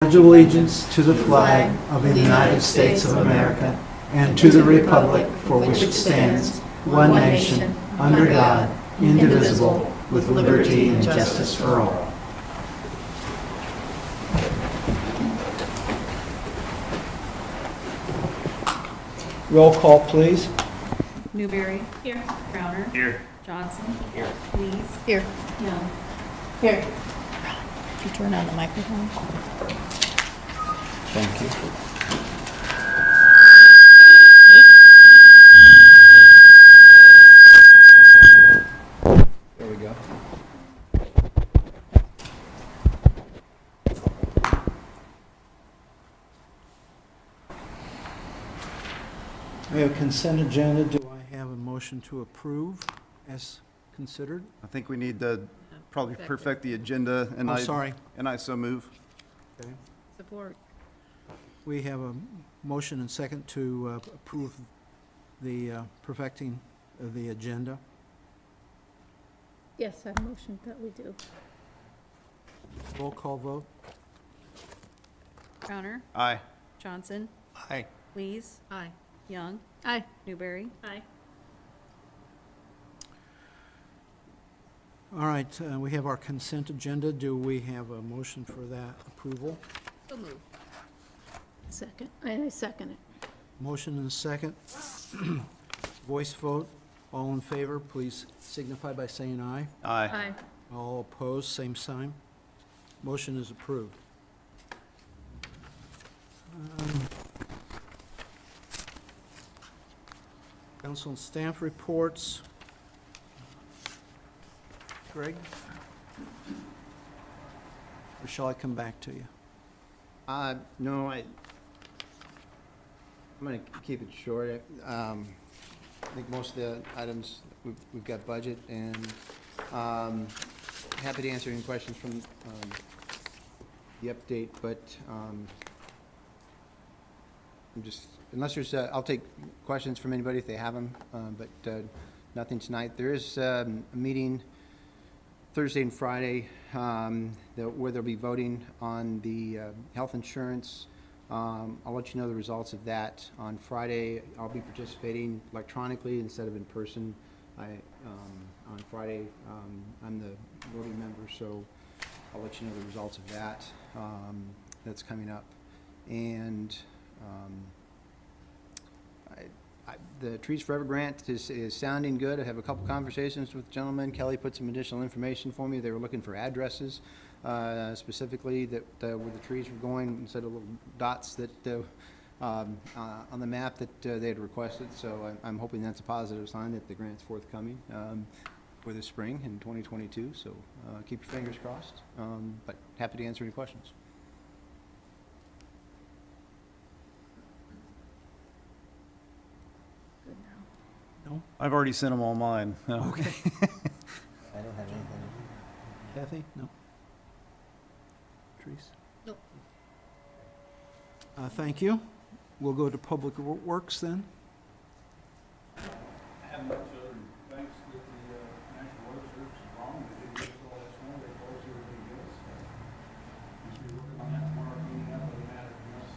pledge allegiance to the flag of the United States of America and to the republic for which it stands, one nation, under God, indivisible, with liberty and justice for all. Roll call, please. Newberry. Here. Browner. Here. Johnson. Here. Lees. Here. Young. Here. Could you turn on the microphone? Thank you. There we go. We have a consent agenda. Do I have a motion to approve as considered? I think we need to probably perfect the agenda, and sorry. I so move. Okay. Support. We have a motion and second to approve the perfecting of the agenda. Yes, I motion that we do. Roll call vote. Browner. Aye. Johnson. Aye. Lees. Aye. Young. Aye. Newberry. Aye. All right, we have our consent agenda. Do we have a motion for that approval? So move. Second. I second it. Motion and a second. Voice vote. All in favor, please signify by saying aye. Aye. Aye. All opposed, same sign. Motion is approved. Council and staff reports. Greg? Or shall I come back to you? No, I'm going to keep it short. I think most of the items, we've got budget, and happy to answer any questions from the update, but I'm just, unless there's, I'll take questions from anybody if they have them, but nothing tonight. There is a meeting Thursday and Friday where they'll be voting on the health insurance. I'll let you know the results of that. On Friday, I'll be participating electronically instead of in person. On Friday, I'm the voting member, so I'll let you know the results of that. That's coming up. And the Trees Forever grant is sounding good. I have a couple conversations with gentlemen. Kelly put some additional information for me. They were looking for addresses specifically that where the trees were going instead of little dots that on the map that they had requested. So I'm hoping that's a positive sign that the grant's forthcoming for the spring in 2022. So keep your fingers crossed. But happy to answer any questions. No? I've already sent them all mine. Okay. I don't have anything. Kathy? No? Trees? Nope. Thank you. We'll go to Public Works then. I have much other thanks that the National Weather Service is wrong. They did give us all that snow. They told us everything else. We should be working on that tomorrow, cleaning up other matter from us.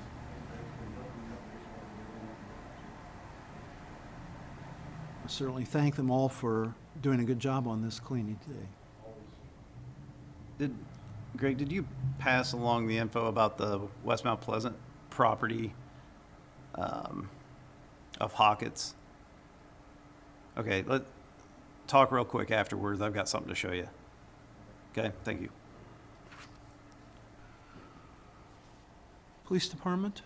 They've been looking up this one. I certainly thank them all for doing a good job on this cleaning today. Greg, did you pass along the info about the West Mount Pleasant property of Hockett's? Okay, let's talk real quick afterwards. I've got something to show you. Okay, thank you. Police Department?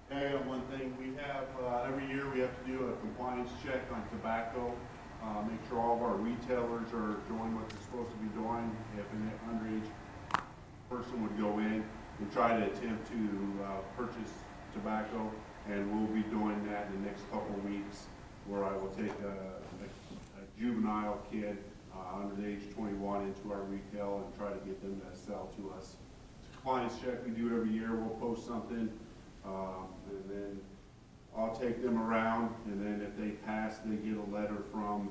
Hey, one thing we have, every year we have to do a compliance check on tobacco. Make sure all of our retailers are doing what they're supposed to be doing. If an underage person would go in and try to attempt to purchase tobacco, and we'll be doing that in the next couple of weeks, where I will take a juvenile kid under the age of 21 into our retail and try to get them to sell to us. It's a compliance check we do every year. We'll post something, and then I'll take them around, and then if they pass, they get a letter from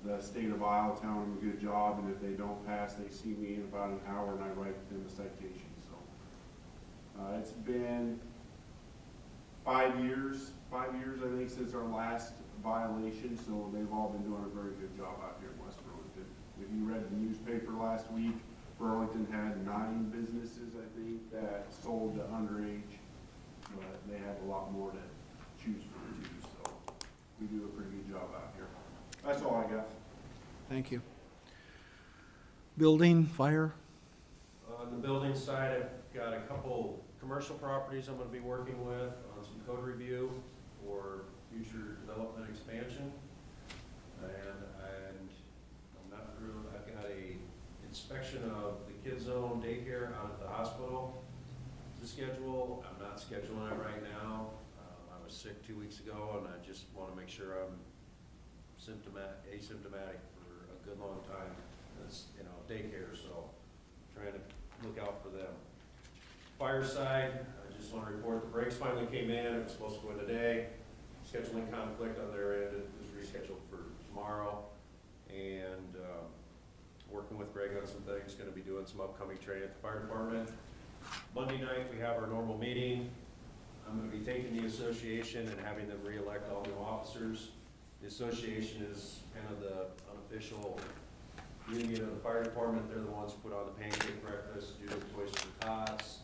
the state of Iowa telling them a good job, and if they don't pass, they see me in about an hour and I write them a citation. So It's been 5 years, I think, since our last violation, so they've all been doing a very good job out here in West Burlington. If you read the newspaper last week, Burlington had 9 businesses, I think, that sold to underage, but they have a lot more to choose from too, so we do a pretty good job out here. That's all I got. Thank you. Building, fire? On the building side, I've got a couple commercial properties I'm gonna be working with on some code review for future development expansion. And I'm not through, I've got a inspection of the kids zone daycare out at the hospital to schedule. I'm not scheduling it right now. I was sick 2 weeks ago, and I just wanna make sure I'm asymptomatic for a good long time. It's, you know, daycare, so trying to look out for them. Fire side, I just want to report the brakes finally came in. It was supposed to go in today. Scheduling conflict on their end. It was rescheduled for tomorrow. And working with Greg on some things, going to be doing some upcoming training at the fire department. Monday night, we have our normal meeting. I'm going to be thanking the association and having them re-elect all new officers. The association is kind of the unofficial union of the fire department. They're the ones who put on the pancake breakfast, do the toys for tots,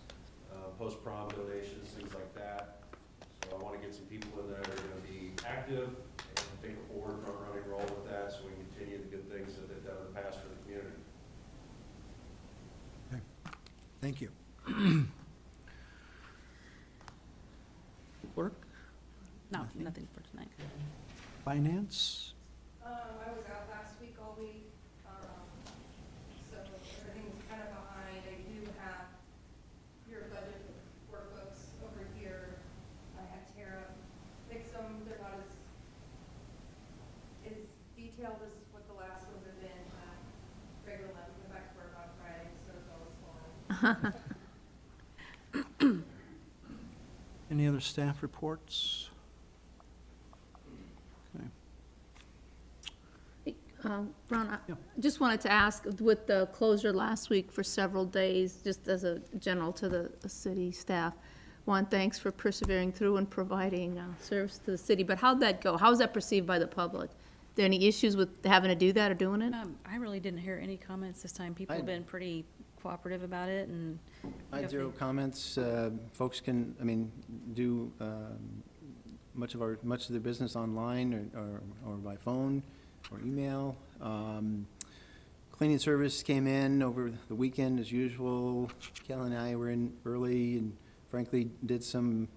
post-prom donations, things like that. So I want to get some people in there that are going to be active and take a forward front-running role with that, so we can continue the good things that they've done in the past for the community. Okay. Thank you. Clerk? No, nothing for tonight. Finance? I was out last week all week, so everything's kind of behind. I do have your budget workbooks over here. I had Tara fix them. They're not as detailed as what the last ones have been. Regular left, go back to work on Friday, so it's always fun. Any other staff reports? Okay. Ron, I Yeah. just wanted to ask, with the closure last week for several days, just as a general to the city staff, one, thanks for persevering through and providing service to the city, but how'd that go? How was that perceived by the public? There any issues with having to do that or doing it? I really didn't hear any comments this time. People have been pretty cooperative about it, and I had 0 comments. Folks can, do much of their business online or by phone or email. Cleaning service came in over the weekend as usual. Kelly and I were in early and frankly did some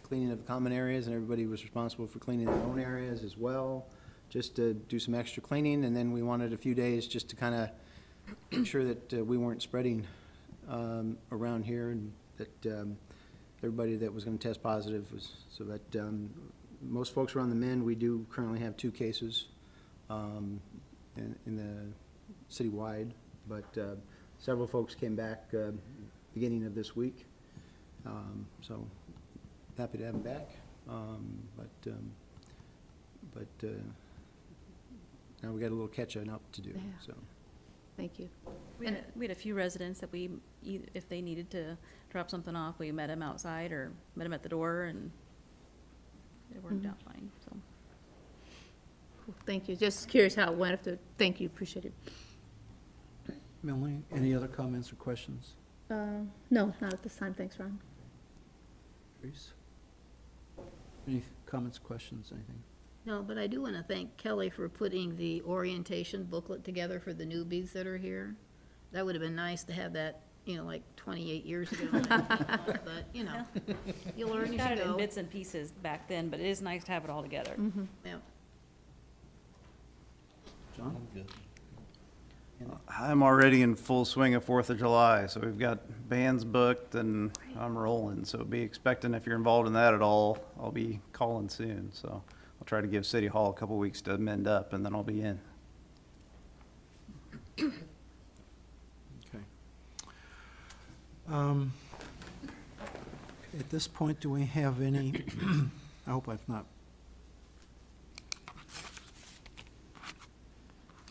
cleaning of the common areas, and everybody was responsible for cleaning their own areas as well, just to do some extra cleaning. And then we wanted a few days just to kind of make sure that we weren't spreading around here, and that everybody that was going to test positive was, so that most folks were on the mend. We do currently have 2 cases in the citywide, but several folks came back beginning of this week. So happy to have them back. But now we got a little catching up to do. Yeah. So. Thank you. we had a few residents that if they needed to drop something off, we met them outside or met them at the door, and it worked out fine, so. Cool. Thank you. Just curious how it went. Thank you. Appreciate it. Melanie, any other comments or questions? No, not at this time. Thanks, Ron. Reese? Any comments, questions, anything? No, but I do want to thank Kelly for putting the orientation booklet together for the newbies that are here. That would have been nice to have that, like 28 years ago. But, you learn We as got you it in go. bits and pieces back then, but it is nice to have it all together. Yeah. John? I'm already in full swing of 4th of July, so we've got bands booked and I'm rolling. So be expecting, if you're involved in that at all, I'll be calling soon. So I'll try to give City Hall a couple weeks to mend up, and then I'll be in. Okay. At this point, do we have any, I hope I've not,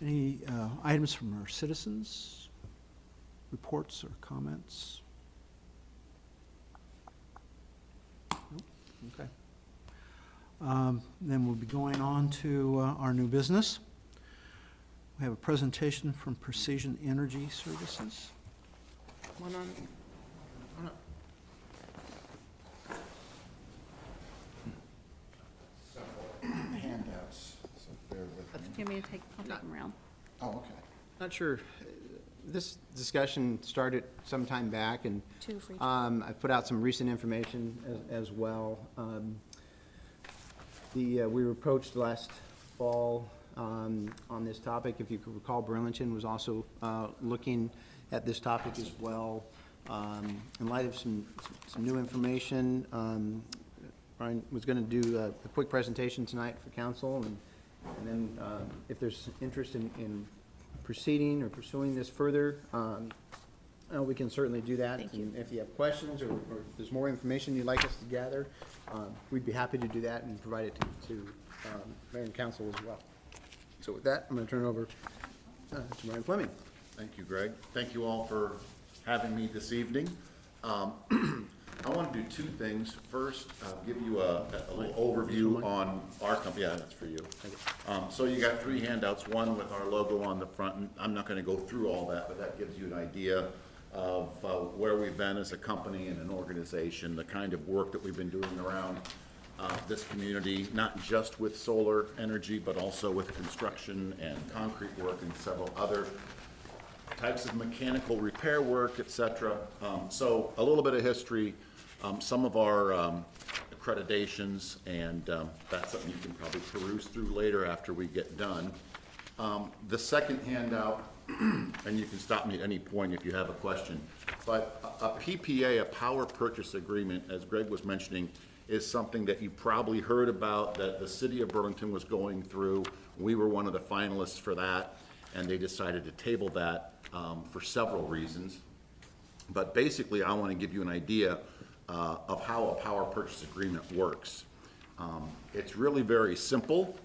any items from our citizens, reports or comments? Okay. Then we'll be going on to our new business. We have a presentation from Precision Energy Services. Handouts, so bear with me. Do you want me to I'll take them around? Oh, okay. Not sure. This discussion started some time back, and Two for each. I've put out some recent information as well. We were approached last fall on this topic. If you could recall, Burlington was also looking at this topic as well. In light of some new information, Brian was going to do a quick presentation tonight for council, and then if there's interest in proceeding or pursuing this further, we can certainly do that. Thank you. And if you have questions or if there's more information you'd like us to gather, we'd be happy to do that and provide it to Mayor and Council as well. So with that, I'm going to turn it over to Brian Fleming. Thank you, Greg. Thank you all for having me this evening. I want to do two things. First, give you a little overview on our company. Yeah, that's for you. So you got three handouts, one with our logo on the front. And I'm not going to go through all that, but that gives you an idea of where we've been as a company and an organization, the kind of work that we've been doing around this community, not just with solar energy, but also with construction and concrete work and several other types of mechanical repair work, etc. So a little bit of history, some of our accreditations, and that's something you can probably peruse through later after we get done. The second handout, and you can stop me at any point if you have a question, but a PPA, a power purchase agreement, as Greg was mentioning, is something that you probably heard about, that the city of Burlington was going through. We were one of the finalists for that, and they decided to table that for several reasons. But basically, I want to give you an idea of how a power purchase agreement works. It's really very simple.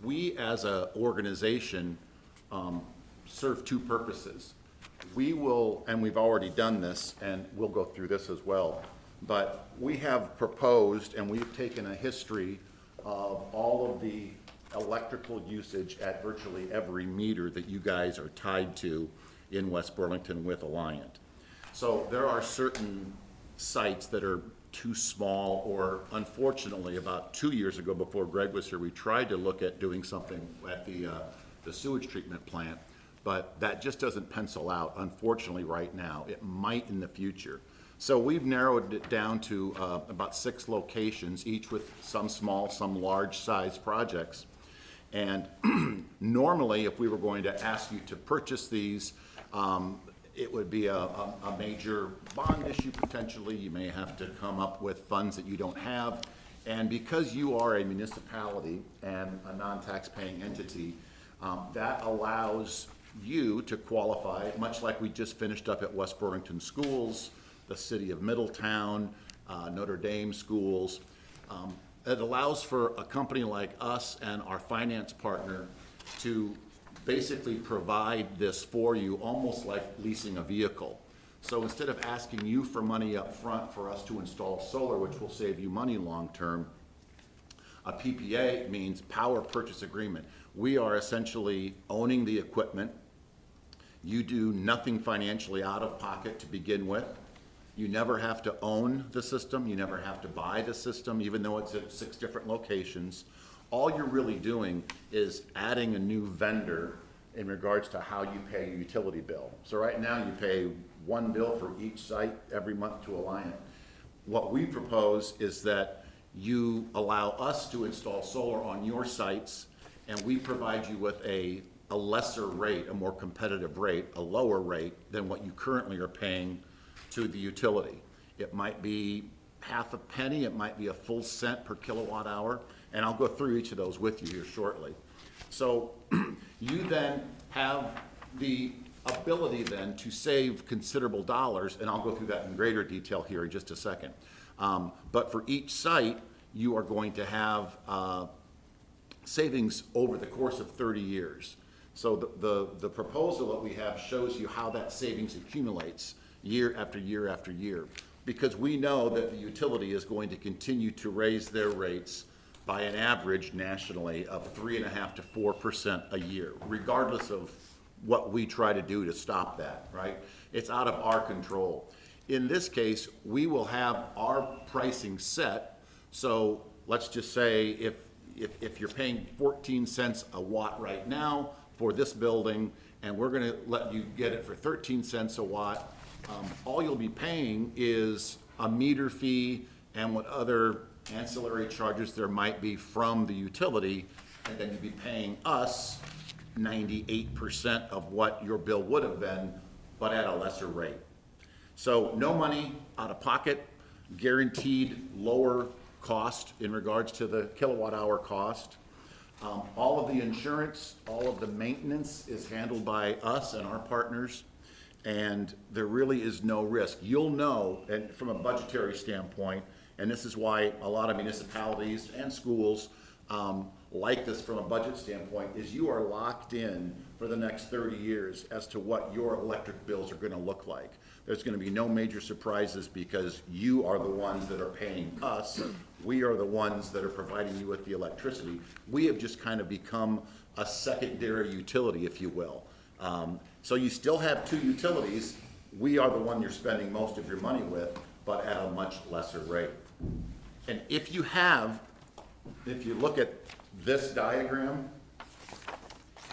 We as an organization serve two purposes. We will, and we've already done this, and we'll go through this as well, but we have proposed and we've taken a history of all of the electrical usage at virtually every meter that you guys are tied to in West Burlington with Alliant. So there are certain sites that are too small, or unfortunately about 2 years ago, before Greg was here, we tried to look at doing something at the sewage treatment plant, but that just doesn't pencil out, unfortunately, right now. It might in the future. So we've narrowed it down to about 6 locations, each with some small, some large size projects. And normally, if we were going to ask you to purchase these, it would be a major bond issue potentially. You may have to come up with funds that you don't have. And because you are a municipality and a non-tax-paying entity, that allows you to qualify, much like we just finished up at West Burlington Schools, the city of Middletown, Notre Dame schools. It allows for a company like us and our finance partner to basically provide this for you, almost like leasing a vehicle. So instead of asking you for money up front for us to install solar, which will save you money long term, a PPA means power purchase agreement. We are essentially owning the equipment. You do nothing financially out of pocket to begin with. You never have to own the system. You never have to buy the system, even though it's at 6 different locations. All you're really doing is adding a new vendor in regards to how you pay your utility bill. So right now you pay one bill for each site every month to Alliant. What we propose is that you allow us to install solar on your sites, and we provide you with a lesser rate, a more competitive rate, a lower rate than what you currently are paying to the utility. It might be half a penny, it might be a full cent per kilowatt hour, and I'll go through each of those with you here shortly. So you then have the ability then to save considerable dollars, and I'll go through that in greater detail here in just a second. But for each site, you are going to have savings over the course of 30 years. So the proposal that we have shows you how that savings accumulates year after year after year. because we know that the utility is going to continue to raise their rates by an average nationally of 3.5% to 4% a year, regardless of what we try to do to stop that, right? It's out of our control. In this case, we will have our pricing set. So let's just say if you're paying 14 cents a watt right now for this building, and we're gonna let you get it for 13 cents a watt, all you'll be paying is a meter fee and what other ancillary charges there might be from the utility, and then you'd be paying us 98% of what your bill would have been, but at a lesser rate. So no money out of pocket, guaranteed lower cost in regards to the kilowatt hour cost. All of the insurance, all of the maintenance is handled by us and our partners, and there really is no risk. You'll know, and from a budgetary standpoint, and this is why a lot of municipalities and schools like this from a budget standpoint, is you are locked in for the next 30 years as to what your electric bills are going to look like. There's going to be no major surprises because you are the ones that are paying us. We are the ones that are providing you with the electricity. We have just kind of become a secondary utility, if you will. So you still have two utilities. We are the one you're spending most of your money with, but at a much lesser rate. And if you look at this diagram,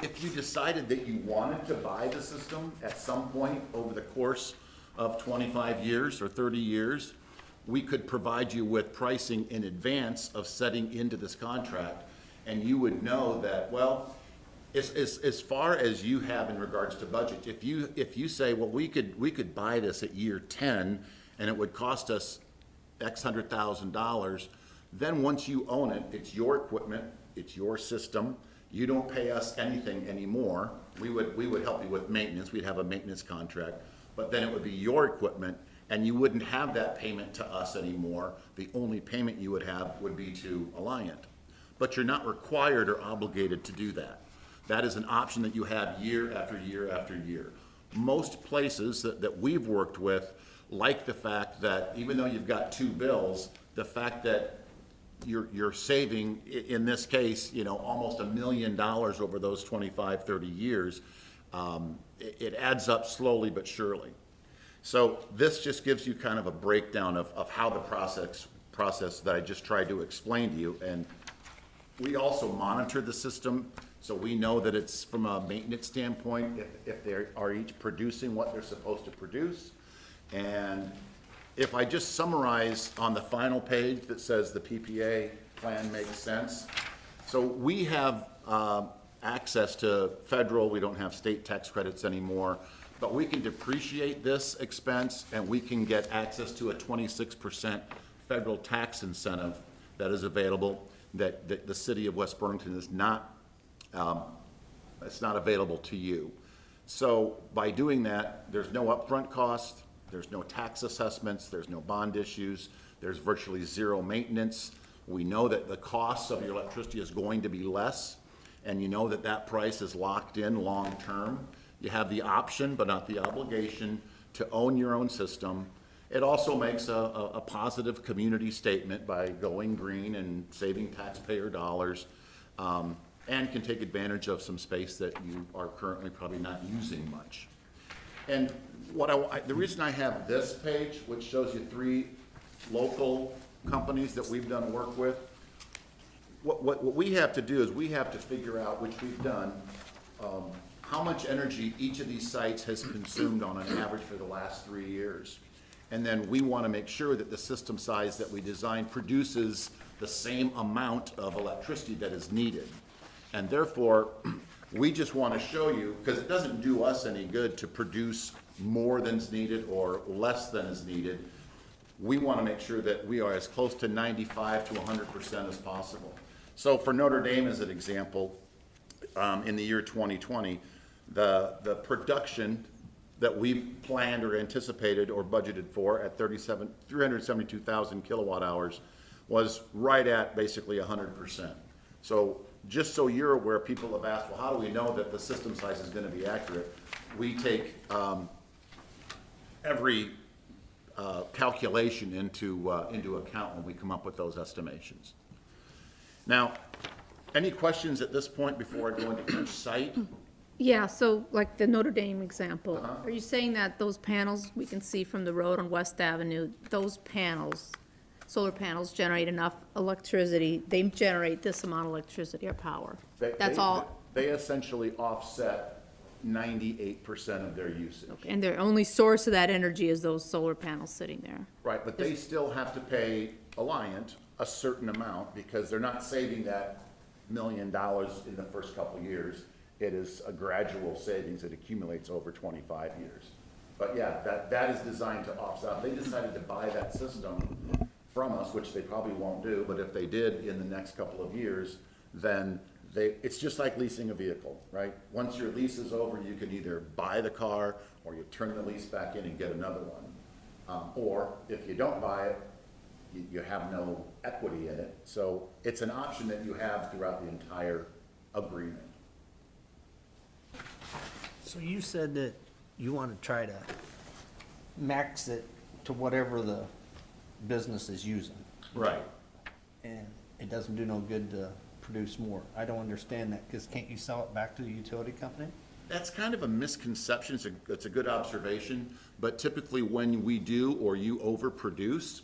if you decided that you wanted to buy the system at some point over the course of 25 years or 30 years, we could provide you with pricing in advance of setting into this contract, and you would know that, well, as far as you have in regards to budget, if you say, well, we could buy this at year 10 and it would cost us X $100,000, then once you own it, it's your equipment, it's your system. You don't pay us anything anymore. We would help you with maintenance. We'd have a maintenance contract, but then it would be your equipment, and you wouldn't have that payment to us anymore. The only payment you would have would be to Alliant. But you're not required or obligated to do that. That is an option that you have year after year after year. Most places that we've worked with like the fact that even though you've got two bills, the fact that you're saving, in this case, almost $1 million over those 25, 30 years, it adds up slowly but surely. So this just gives you kind of a breakdown of how the process that I just tried to explain to you. And we also monitor the system, so we know that it's from a maintenance standpoint, if they are each producing what they're supposed to produce. And if I just summarize on the final page that says the PPA plan makes sense. So we have access to federal, we don't have state tax credits anymore, but we can depreciate this expense and we can get access to a 26% federal tax incentive that is available that the city of West Burlington is not, it's not available to you. So by doing that, there's no upfront cost, there's no tax assessments, there's no bond issues, there's virtually zero maintenance. We know that the cost of your electricity is going to be less, and you know that that price is locked in long term. You have the option, but not the obligation, to own your own system. It also makes a positive community statement by going green and saving taxpayer dollars, and can take advantage of some space that you are currently probably not using much. And the reason I have this page, which shows you 3 local companies that we've done work with, what we have to do is we have to figure out, which we've done, how much energy each of these sites has consumed on an average for the last 3 years. And then we want to make sure that the system size that we design produces the same amount of electricity that is needed. And therefore, we just want to show you, because it doesn't do us any good to produce more than is needed or less than is needed. We want to make sure that we are as close to 95 to 100% as possible. So for Notre Dame as an example, in the year 2020, the production that we've planned or anticipated or budgeted for at 372,000 kilowatt hours was right at basically 100%. So just so you're aware, people have asked, well, how do we know that the system size is going to be accurate? We take every calculation into account when we come up with those estimations. Now, any questions at this point before I go into each site? Yeah, so like the Notre Dame example, are you saying that those panels we can see from the road on West Avenue, those panels, solar panels generate enough electricity, they generate this amount of electricity or power? That's all? They essentially offset 98% of their usage. Okay, and their only source of that energy is those solar panels sitting there? Right, but they still have to pay Alliant a certain amount because they're not saving that $1 million in the first couple of years. It is a gradual savings that accumulates over 25 years. But yeah, that is designed to offset. They decided to buy that system from us, which they probably won't do, but if they did in the next couple of years, then it's just like leasing a vehicle, right? Once your lease is over, you can either buy the car or you turn the lease back in and get another one. Or if you don't buy it, you have no equity in it. So it's an option that you have throughout the entire agreement. So you said that you want to try to max it to whatever the business is using, Right. and it doesn't do no good to produce more. I don't understand that, because can't you sell it back to the utility company? That's kind of a misconception. It's a good observation, but typically when we do or you overproduce,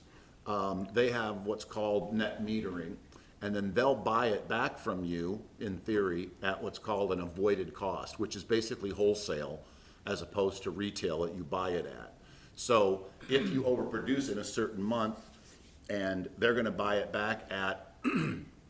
they have what's called net metering, and then they'll buy it back from you, in theory, at what's called an avoided cost, which is basically wholesale as opposed to retail that you buy it at. So if you overproduce in a certain month and they're gonna buy it back at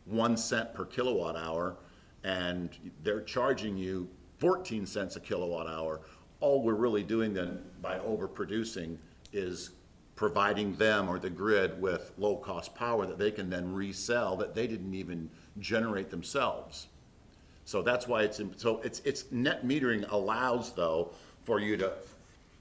1 cent per kilowatt hour and they're charging you 14 cents a kilowatt hour, all we're really doing then by overproducing is providing them or the grid with low-cost power that they can then resell that they didn't even generate themselves. So that's why it's net metering allows, though, for you to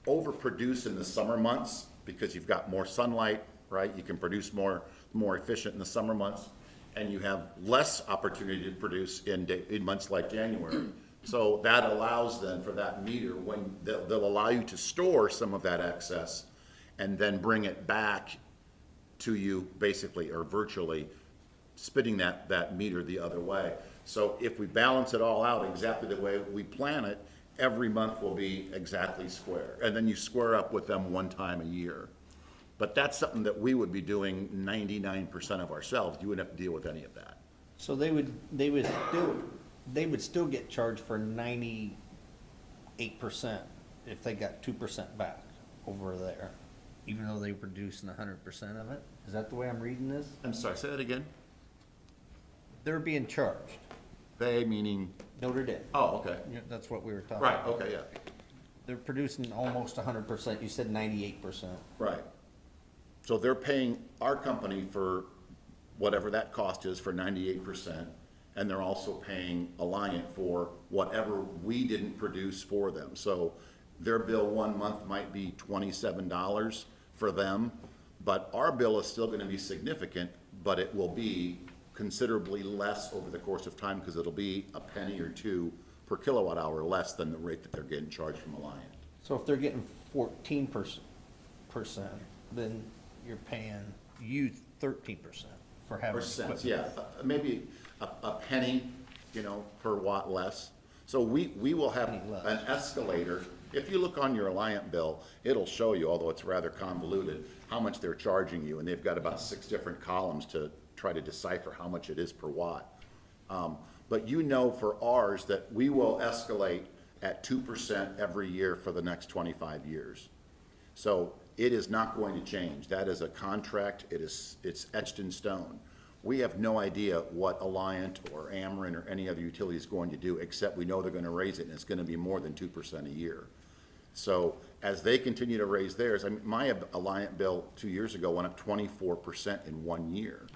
overproduce in the summer months because you've got more sunlight, right? You can produce more efficient in the summer months, and you have less opportunity to produce in months like January. So that allows then for that meter, when they'll allow you to store some of that excess and then bring it back to you basically or virtually, spitting that meter the other way. So if we balance it all out exactly the way we plan it, every month will be exactly square. And then you square up with them one time a year. But that's something that we would be doing 99% of ourselves. You wouldn't have to deal with any of that. So they would still get charged for 98% if they got 2% back over there, even though they were producing 100% of it? Is that the way I'm reading this? I'm sorry, say that again? They're being charged. They meaning? Notre Dame. Oh, okay. Yeah, that's what we were talking Right, about. okay, yeah. They're producing almost 100%. You said 98%. Right. So they're paying our company for whatever that cost is for 98%, and they're also paying Alliant for whatever we didn't produce for them. So their bill 1 month might be $27 for them, but our bill is still gonna be significant, but it will be considerably less over the course of time because it'll be a penny or two per kilowatt hour less than the rate that they're getting charged from Alliant. So if they're getting 14%, then you're paying you 13% for having Or cents, equipment. yeah, maybe a penny, per watt less. So we will have Penny less. an escalator. If you look on your Alliant bill, it'll show you, although it's rather convoluted, how much they're charging you, and they've got about 6 different columns to try to decipher how much it is per watt. But for ours that we will escalate at 2% every year for the next 25 years. So it is not going to change. That is a contract. It's etched in stone. We have no idea what Alliant or Ameren or any other utility is going to do, except we know they're going to raise it, and it's going to be more than 2% a year. So as they continue to raise theirs, my Alliant bill 2 years ago went up 24% in 1 year.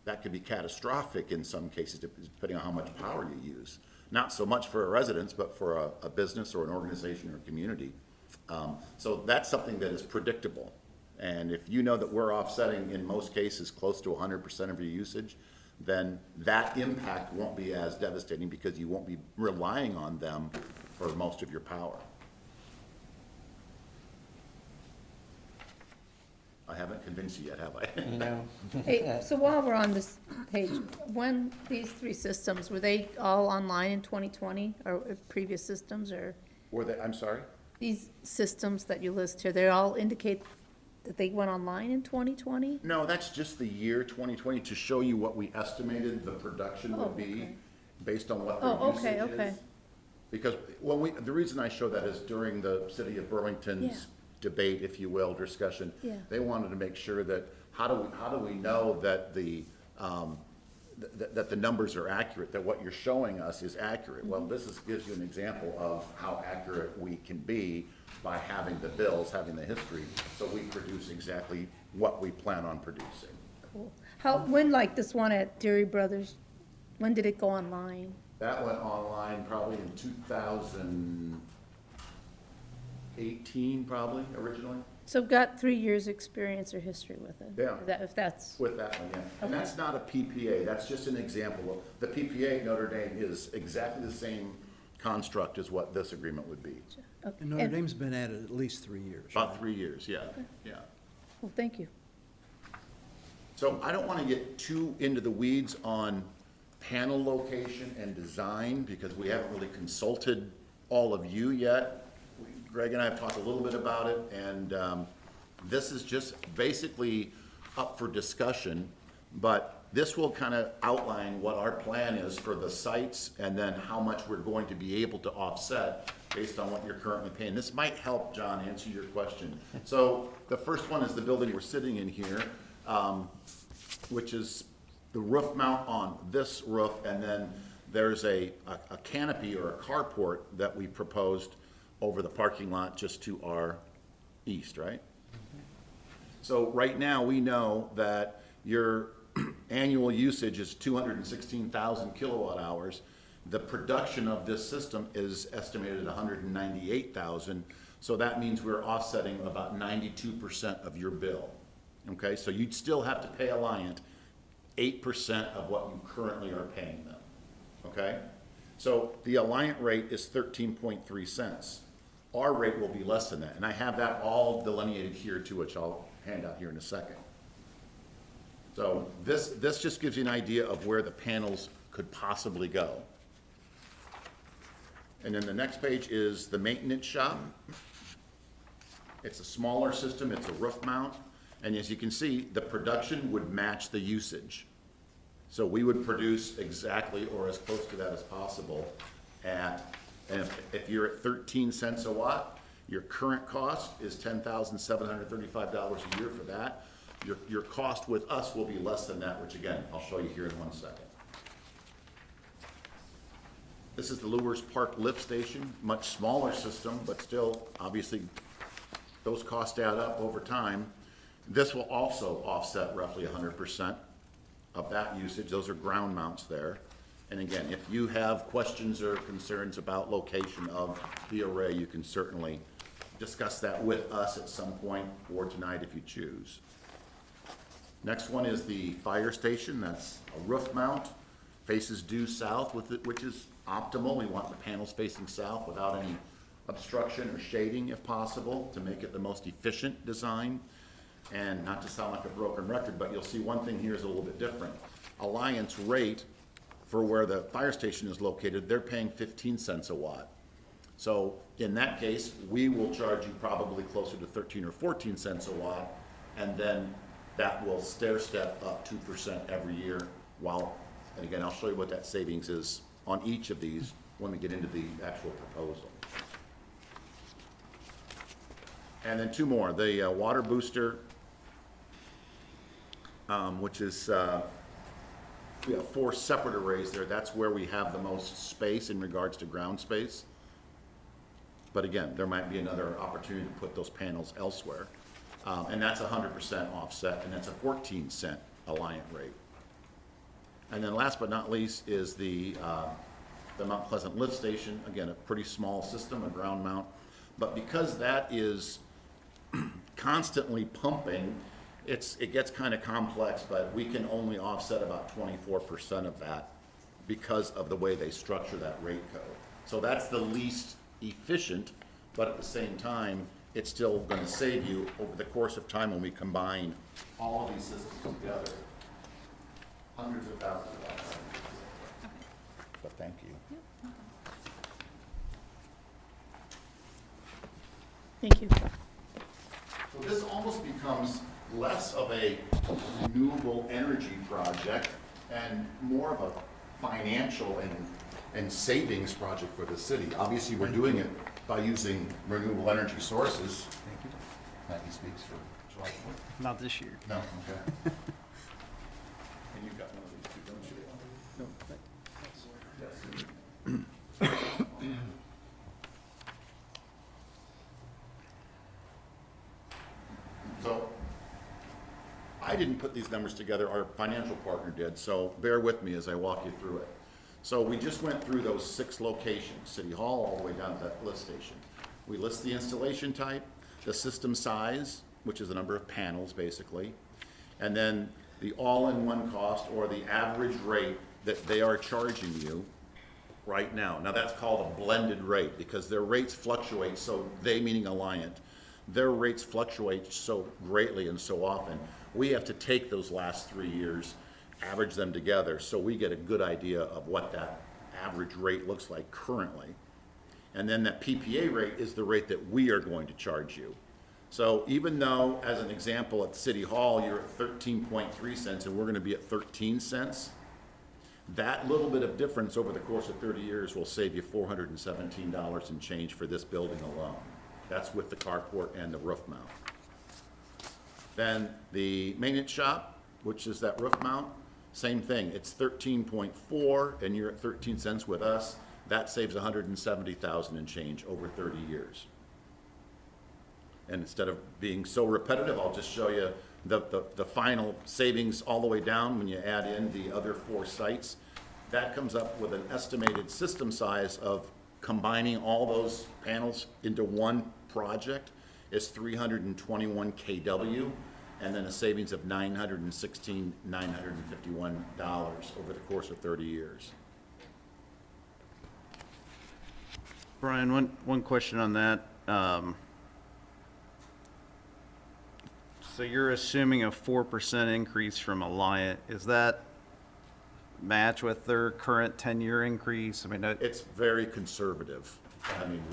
That could be catastrophic in some cases, depending on how much power you use. Not so much for a residence, but for a business or an organization or a community. So that's something that is predictable. And if you know that we're offsetting, in most cases, close to 100% of your usage, then that impact won't be as devastating because you won't be relying on them for most of your power. haven't convinced you yet, have I? No. Hey, so while we're on this page, when these three systems, were they all online in 2020, or previous systems, or Were they, I'm sorry? these systems that you list here, they all indicate that they went online in 2020? No, that's just the year 2020 to show you what we estimated the production Oh, would be okay. based on what Oh, their okay, usage okay. is. Because, well, the reason I show that is during the city of Burlington's debate, if you will, discussion, Yeah. they wanted to make sure that, how do we know that the, that the numbers are accurate, that what you're showing us is accurate? Well, this gives you an example of how accurate we can be by having the bills, having the history, so we produce exactly what we plan on producing. Cool. When, like this one at Deary Brothers, when did it go online? That went online probably in 2018, probably, originally, So I've got 3 years' experience or history with it. Yeah. If that's, with that one, yeah. And Okay. that's not a PPA, that's just an example. The PPA at Notre Dame is exactly the same construct as what this agreement would be. okay. And Notre Dame's been at it at least 3 years. About 3 years, yeah, yeah. Well, thank you. So I don't want to get too into the weeds on panel location and design, because we haven't really consulted all of you yet. Greg and I have talked a little bit about it, and this is just basically up for discussion, but this will kind of outline what our plan is for the sites, and then how much we're going to be able to offset based on what you're currently paying. This might help, John, answer your question. So the first one is the building we're sitting in here, which is the roof mount on this roof, and then there's a canopy or a carport that we proposed over the parking lot just to our east, right? So right now, we know that your annual usage is 216,000 kilowatt hours. The production of this system is estimated at 198,000, so that means we're offsetting about 92% of your bill. Okay, so you'd still have to pay Alliant 8% of what you currently are paying them, okay? So the Alliant rate is 13.3 cents. Our rate will be less than that, and I have that all delineated here too, which I'll hand out here in a second. So this just gives you an idea of where the panels could possibly go. And then the next page is the maintenance shop. It's a smaller system, it's a roof mount. And as you can see, the production would match the usage. So we would produce exactly or as close to that as possible and if you're at 13 cents a watt, your current cost is $10,735 a year for that. Your cost with us will be less than that, which again, I'll show you here in 1 second. This is the Lewis Park lift station, much smaller system, but still, obviously, those costs add up over time. This will also offset roughly 100% of that usage. Those are ground mounts there. And again, if you have questions or concerns about location of the array, you can certainly discuss that with us at some point or tonight if you choose. Next one is the fire station. That's a roof mount, faces due south with it, which is optimal. We want the panels facing south without any obstruction or shading if possible to make it the most efficient design. And not to sound like a broken record, but you'll see one thing here is a little bit different. Alliance rate for where the fire station is located, they're paying 15 cents a watt. So in that case, we will charge you probably closer to 13 or 14 cents a watt, and then that will stair step up 2% every year while, and again, I'll show you what that savings is on each of these when we get into the actual proposal. And then two more, the water booster, which is, we have 4 separate arrays there. That's where we have the most space in regards to ground space. But again, there might be another opportunity to put those panels elsewhere. And that's 100% offset, and that's a 14-cent Alliant rate. And then last but not least is the Mount Pleasant lift station. Again, a pretty small system, a ground mount. But because that is constantly pumping, it gets kind of complex, but we can only offset about 24% of that because of the way they structure that rate code. So that's the least efficient, but at the same time, it's still gonna save you over the course of time when we combine all of these systems together, hundreds of thousands of dollars. But thank you. Thank you. So this almost becomes less of a renewable energy project and more of a financial and savings project for the city. Obviously, we're doing it by using renewable energy sources. Thank you. Maggie speaks for July 4th. Not this year. No, okay. And you've got one of these too, don't you? No, So, I didn't put these numbers together, our financial partner did, so bear with me as I walk you through it. So we just went through those 6 locations, City Hall all the way down to that lift station. We list the installation type, the system size, which is the number of panels basically, and then the all-in-one cost or the average rate that they are charging you right now. Now that's called a blended rate because their rates fluctuate, so they meaning Alliant, their rates fluctuate so greatly and so often. We have to take those last 3 years, average them together, so we get a good idea of what that average rate looks like currently. And then that PPA rate is the rate that we are going to charge you. So even though, as an example, at City Hall, you're at 13.3 cents and we're gonna be at 13 cents, that little bit of difference over the course of 30 years will save you $417 and change for this building alone. That's with the carport and the roof mount. Then the maintenance shop, which is that roof mount, same thing. It's 13.4 and you're at 13 cents with us. That saves $170,000 and change over 30 years. And instead of being so repetitive, I'll just show you the final savings all the way down when you add in the other 4 sites. That comes up with an estimated system size of combining all those panels into one project is 321 kW, and then a savings of $951 over the course of 30 years. Brian, one question on that. So you're assuming a 4% increase from Alliant. Is that match with their current 10-year increase? I mean, It's very conservative. I mean,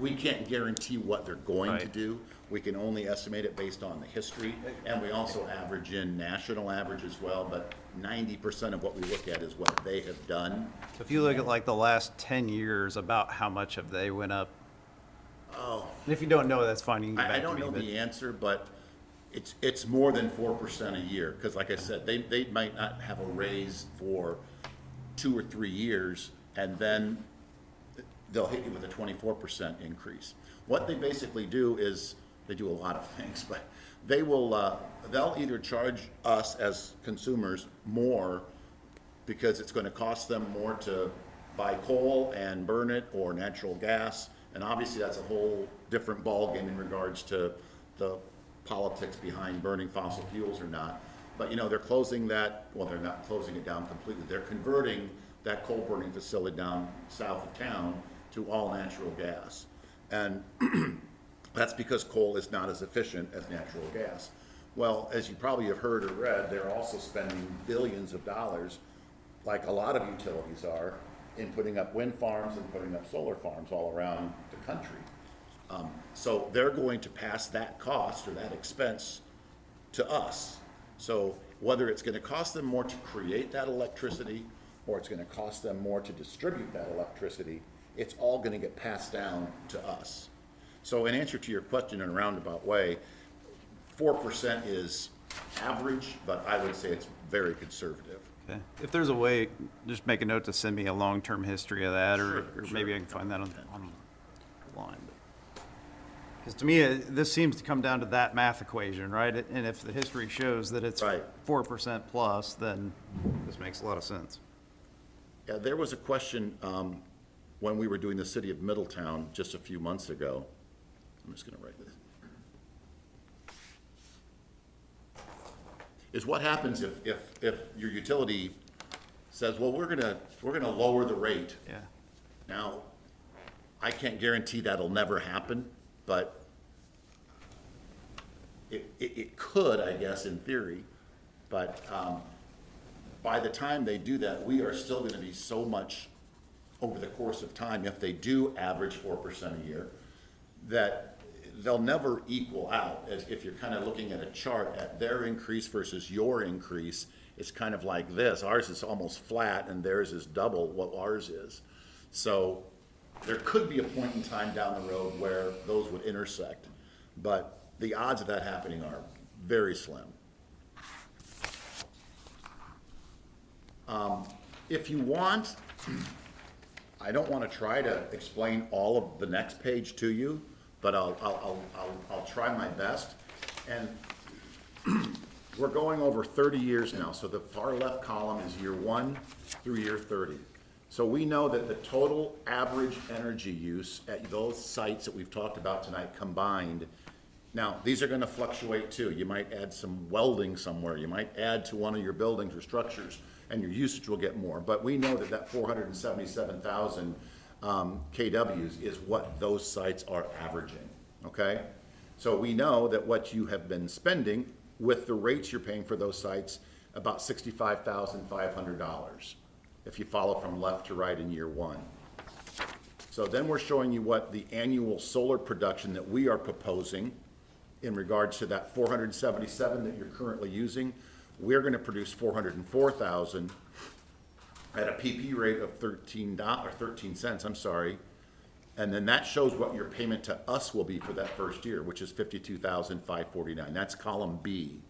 we can't guarantee what they're going to Right. do. We can only estimate it based on the history, and we also average in national average as well, but 90% of what we look at is what they have done. if you look at like the last 10 years, about how much have they went up? Oh, And if you don't know, that's fine. You can get I back to don't me, know but- the answer, but it's more than 4% a year, because like I said, they might not have a raise for 2 or 3 years, and then they'll hit you with a 24% increase. What they basically do is, they do a lot of things, but they will, they'll either charge us as consumers more because it's gonna cost them more to buy coal and burn it, or natural gas, and obviously that's a whole different ballgame in regards to the politics behind burning fossil fuels or not. But you know, they're closing that, well, they're not closing it down completely, they're converting that coal burning facility down south of town to all natural gas. And that's because coal is not as efficient as natural gas. Well, as you probably have heard or read, they're also spending billions of dollars, like a lot of utilities are, in putting up wind farms and putting up solar farms all around the country. So they're going to pass that cost or that expense to us. So whether it's gonna cost them more to create that electricity, or it's gonna cost them more to distribute that electricity, it's all gonna get passed down to us. So in answer to your question in a roundabout way, 4% is average, but I would say it's very conservative. Okay. If there's a way, just make a note to send me a long-term history of that, or Sure, maybe sure. I can find that online. Because to me, this seems to come down to that math equation, right? And if the history shows that it's Right. 4% plus, then this makes a lot of sense. Yeah, there was a question when we were doing the city of Middletown just a few months ago. I'm just gonna write this. Is what happens if your utility says, well, we're gonna lower the rate. Yeah. Now, I can't guarantee that'll never happen, but it could, I guess, in theory, but by the time they do that, we are still gonna be so much over the course of time, if they do average 4% a year, that they'll never equal out. As if you're kind of looking at a chart at their increase versus your increase, it's kind of like this. Ours is almost flat and theirs is double what ours is. So there could be a point in time down the road where those would intersect, but the odds of that happening are very slim. If you want, I don't want to try to explain all of the next page to you, but I'll try my best. And we're going over 30 years now, so the far left column is year 1 through year 30. So we know that the total average energy use at those sites that we've talked about tonight combined, now these are going to fluctuate too. You might add some welding somewhere, you might add to one of your buildings or structures, and your usage will get more. But we know that that 477,000 kWs is what those sites are averaging, okay? So we know that what you have been spending with the rates you're paying for those sites, about $65,500 if you follow from left to right in year 1. So then we're showing you what the annual solar production that we are proposing in regards to that 477 that you're currently using. We're going to produce 404,000 at a PP rate of $13 cents, I'm sorry. And then that shows what your payment to us will be for that first year, which is $52,549. That's column B.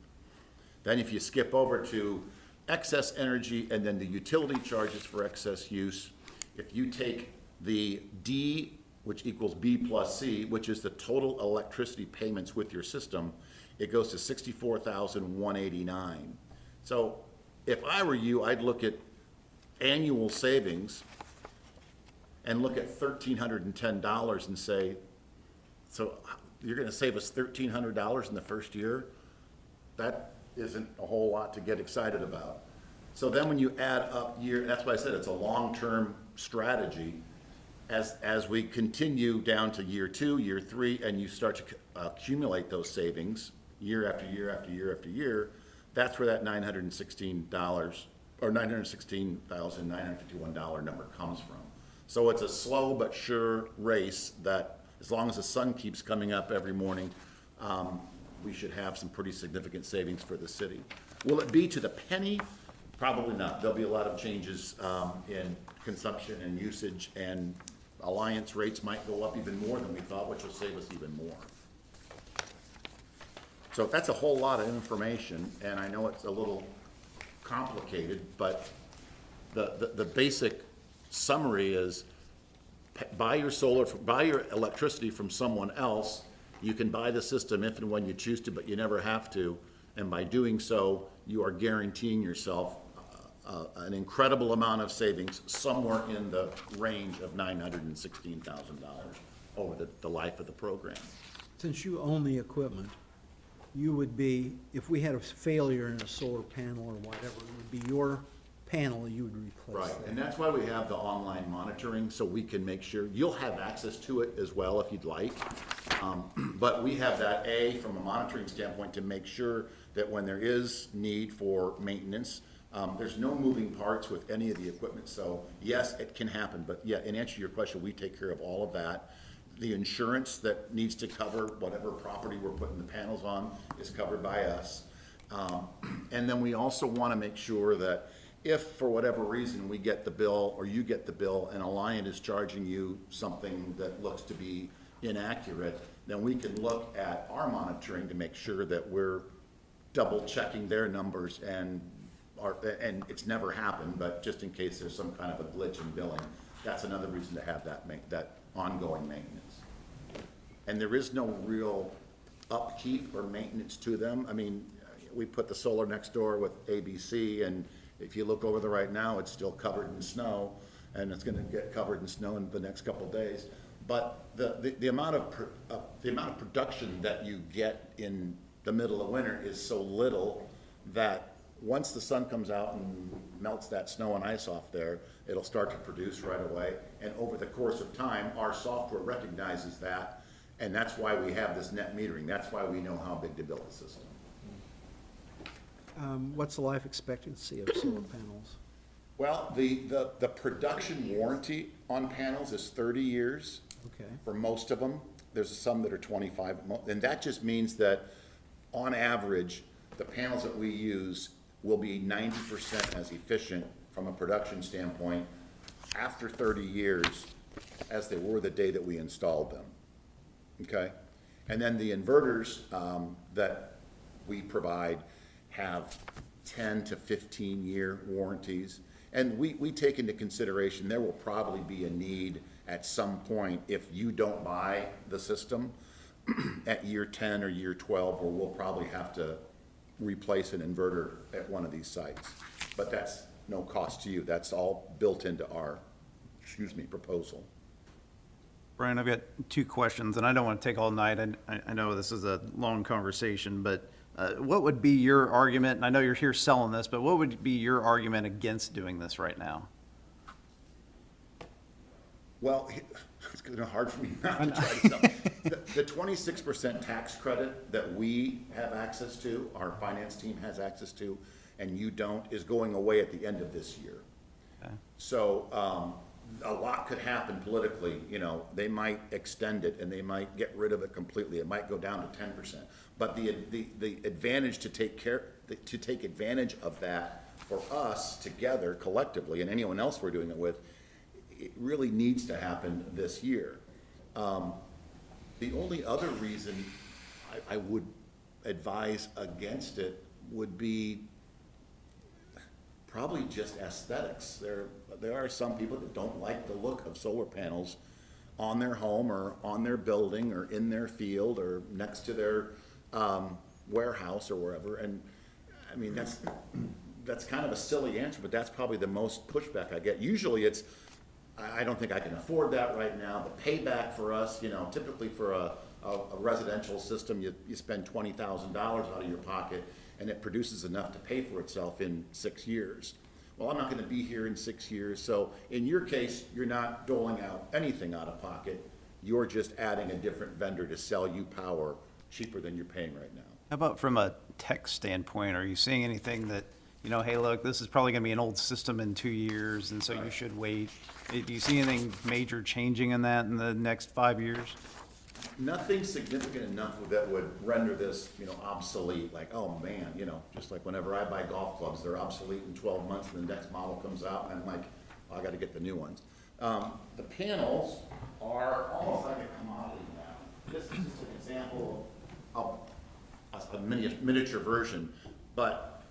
Then if you skip over to excess energy and then the utility charges for excess use, if you take the D, which equals B plus C, which is the total electricity payments with your system, it goes to $64,189. So if I were you, I'd look at annual savings and look at $1,310 and say, so you're going to save us $1,300 in the first year? That isn't a whole lot to get excited about. So then when you add up that's why I said it's a long-term strategy. As we continue down to year 2, year 3, and you start to accumulate those savings year after year after year after year, that's where that $916 or $916,951 number comes from. So it's a slow but sure race that as long as the sun keeps coming up every morning, we should have some pretty significant savings for the city. Will it be to the penny? Probably not. There'll be a lot of changes in consumption and usage, and alliance rates might go up even more than we thought, which will save us even more. So that's a whole lot of information, and I know it's a little complicated, but the basic summary is buy your electricity from someone else. You can buy the system if and when you choose to, but you never have to. And by doing so, you are guaranteeing yourself an incredible amount of savings, somewhere in the range of $916,000 over the life of the program. Since you own the equipment, you would be, if we had a failure in a solar panel or whatever, it would be your panel you would replace. Right, that. and that's why we have the online monitoring, so we can make sure, you'll have access to it as well if you'd like. But we have that, from a monitoring standpoint, to make sure that when there is need for maintenance, there's no moving parts with any of the equipment. So yes, it can happen, but yeah, in answer to your question, we take care of all of that. The insurance that needs to cover whatever property we're putting the panels on is covered by us. And then we also want to make sure that if for whatever reason we get the bill or you get the bill and Alliant is charging you something that looks to be inaccurate, then we can look at our monitoring to make sure that we're double checking their numbers, and it's never happened, but just in case there's some kind of a glitch in billing, that's another reason to have that ongoing maintenance. And there is no real upkeep or maintenance to them. I mean, we put the solar next door with ABC, and if you look over there right now, it's still covered in snow, and it's going to get covered in snow in the next couple of days. But the amount of production that you get in the middle of winter is so little that once the sun comes out and melts that snow and ice off there, it'll start to produce right away. And over the course of time, our software recognizes that And that's why we have this net metering. That's why we know how big to build the system. What's the life expectancy of solar panels? Well, the production warranty on panels is 30 years. Okay. For most of them. There's some that are 25, and that just means that on average, the panels that we use will be 90% as efficient from a production standpoint after 30 years as they were the day that we installed them. Okay? And then the inverters that we provide have 10 to 15-year warranties. And we take into consideration there will probably be a need at some point if you don't buy the system at year 10 or year 12, where we'll probably have to replace an inverter at one of these sites. But that's no cost to you. That's all built into our, proposal. Brian, I've got two questions, and I don't want to take all night. I know this is a long conversation, but what would be your argument, and I know you're here selling this, but what would be your argument against doing this right now? Well, it's kind of hard for me not to try to sell. The 26% tax credit that we have access to, our finance team has access to, and you don't, is going away at the end of this year. Okay. So a lot could happen politically. You know, they might extend it and they might get rid of it completely. It might go down to 10%. But the advantage to take advantage of that for us together collectively, and anyone else we're doing it with, it really needs to happen this year. The only other reason I would advise against it would be probably just aesthetics. There are some people that don't like the look of solar panels on their home or on their building or in their field or next to their warehouse or wherever. And I mean, that's kind of a silly answer, but that's probably the most pushback I get. Usually it's, I don't think I can afford that right now. The payback for us, you know, typically for a residential system, you spend $20,000 out of your pocket and it produces enough to pay for itself in 6 years. Well, I'm not gonna be here in 6 years, so in your case, you're not doling out anything out of pocket. You're just adding a different vendor to sell you power cheaper than you're paying right now. How about from a tech standpoint? Are you seeing anything that, you know, hey, look, this is probably gonna be an old system in 2 years, and so you should wait? Do you see anything major changing in that in the next 5 years? Nothing significant enough that would render this, you know, obsolete. Like, oh man, you know, just like whenever I buy golf clubs, they're obsolete in 12 months, and the next model comes out, and I'm like, oh, I got to get the new ones. The panels are almost like a commodity now. This is just an example of a miniature version, but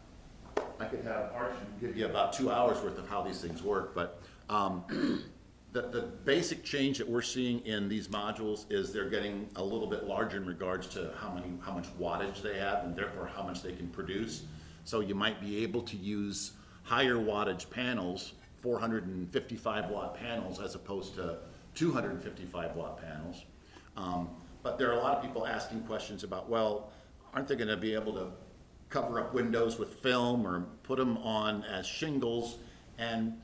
I could have Archie give you about 2 hours worth of how these things work. But the basic change that we're seeing in these modules is they're getting a little bit larger in regards to how much wattage they have, and therefore how much they can produce. So you might be able to use higher wattage panels, 455 watt panels, as opposed to 255 watt panels. But there are a lot of people asking questions about, well, aren't they going to be able to cover up windows with film or put them on as shingles? And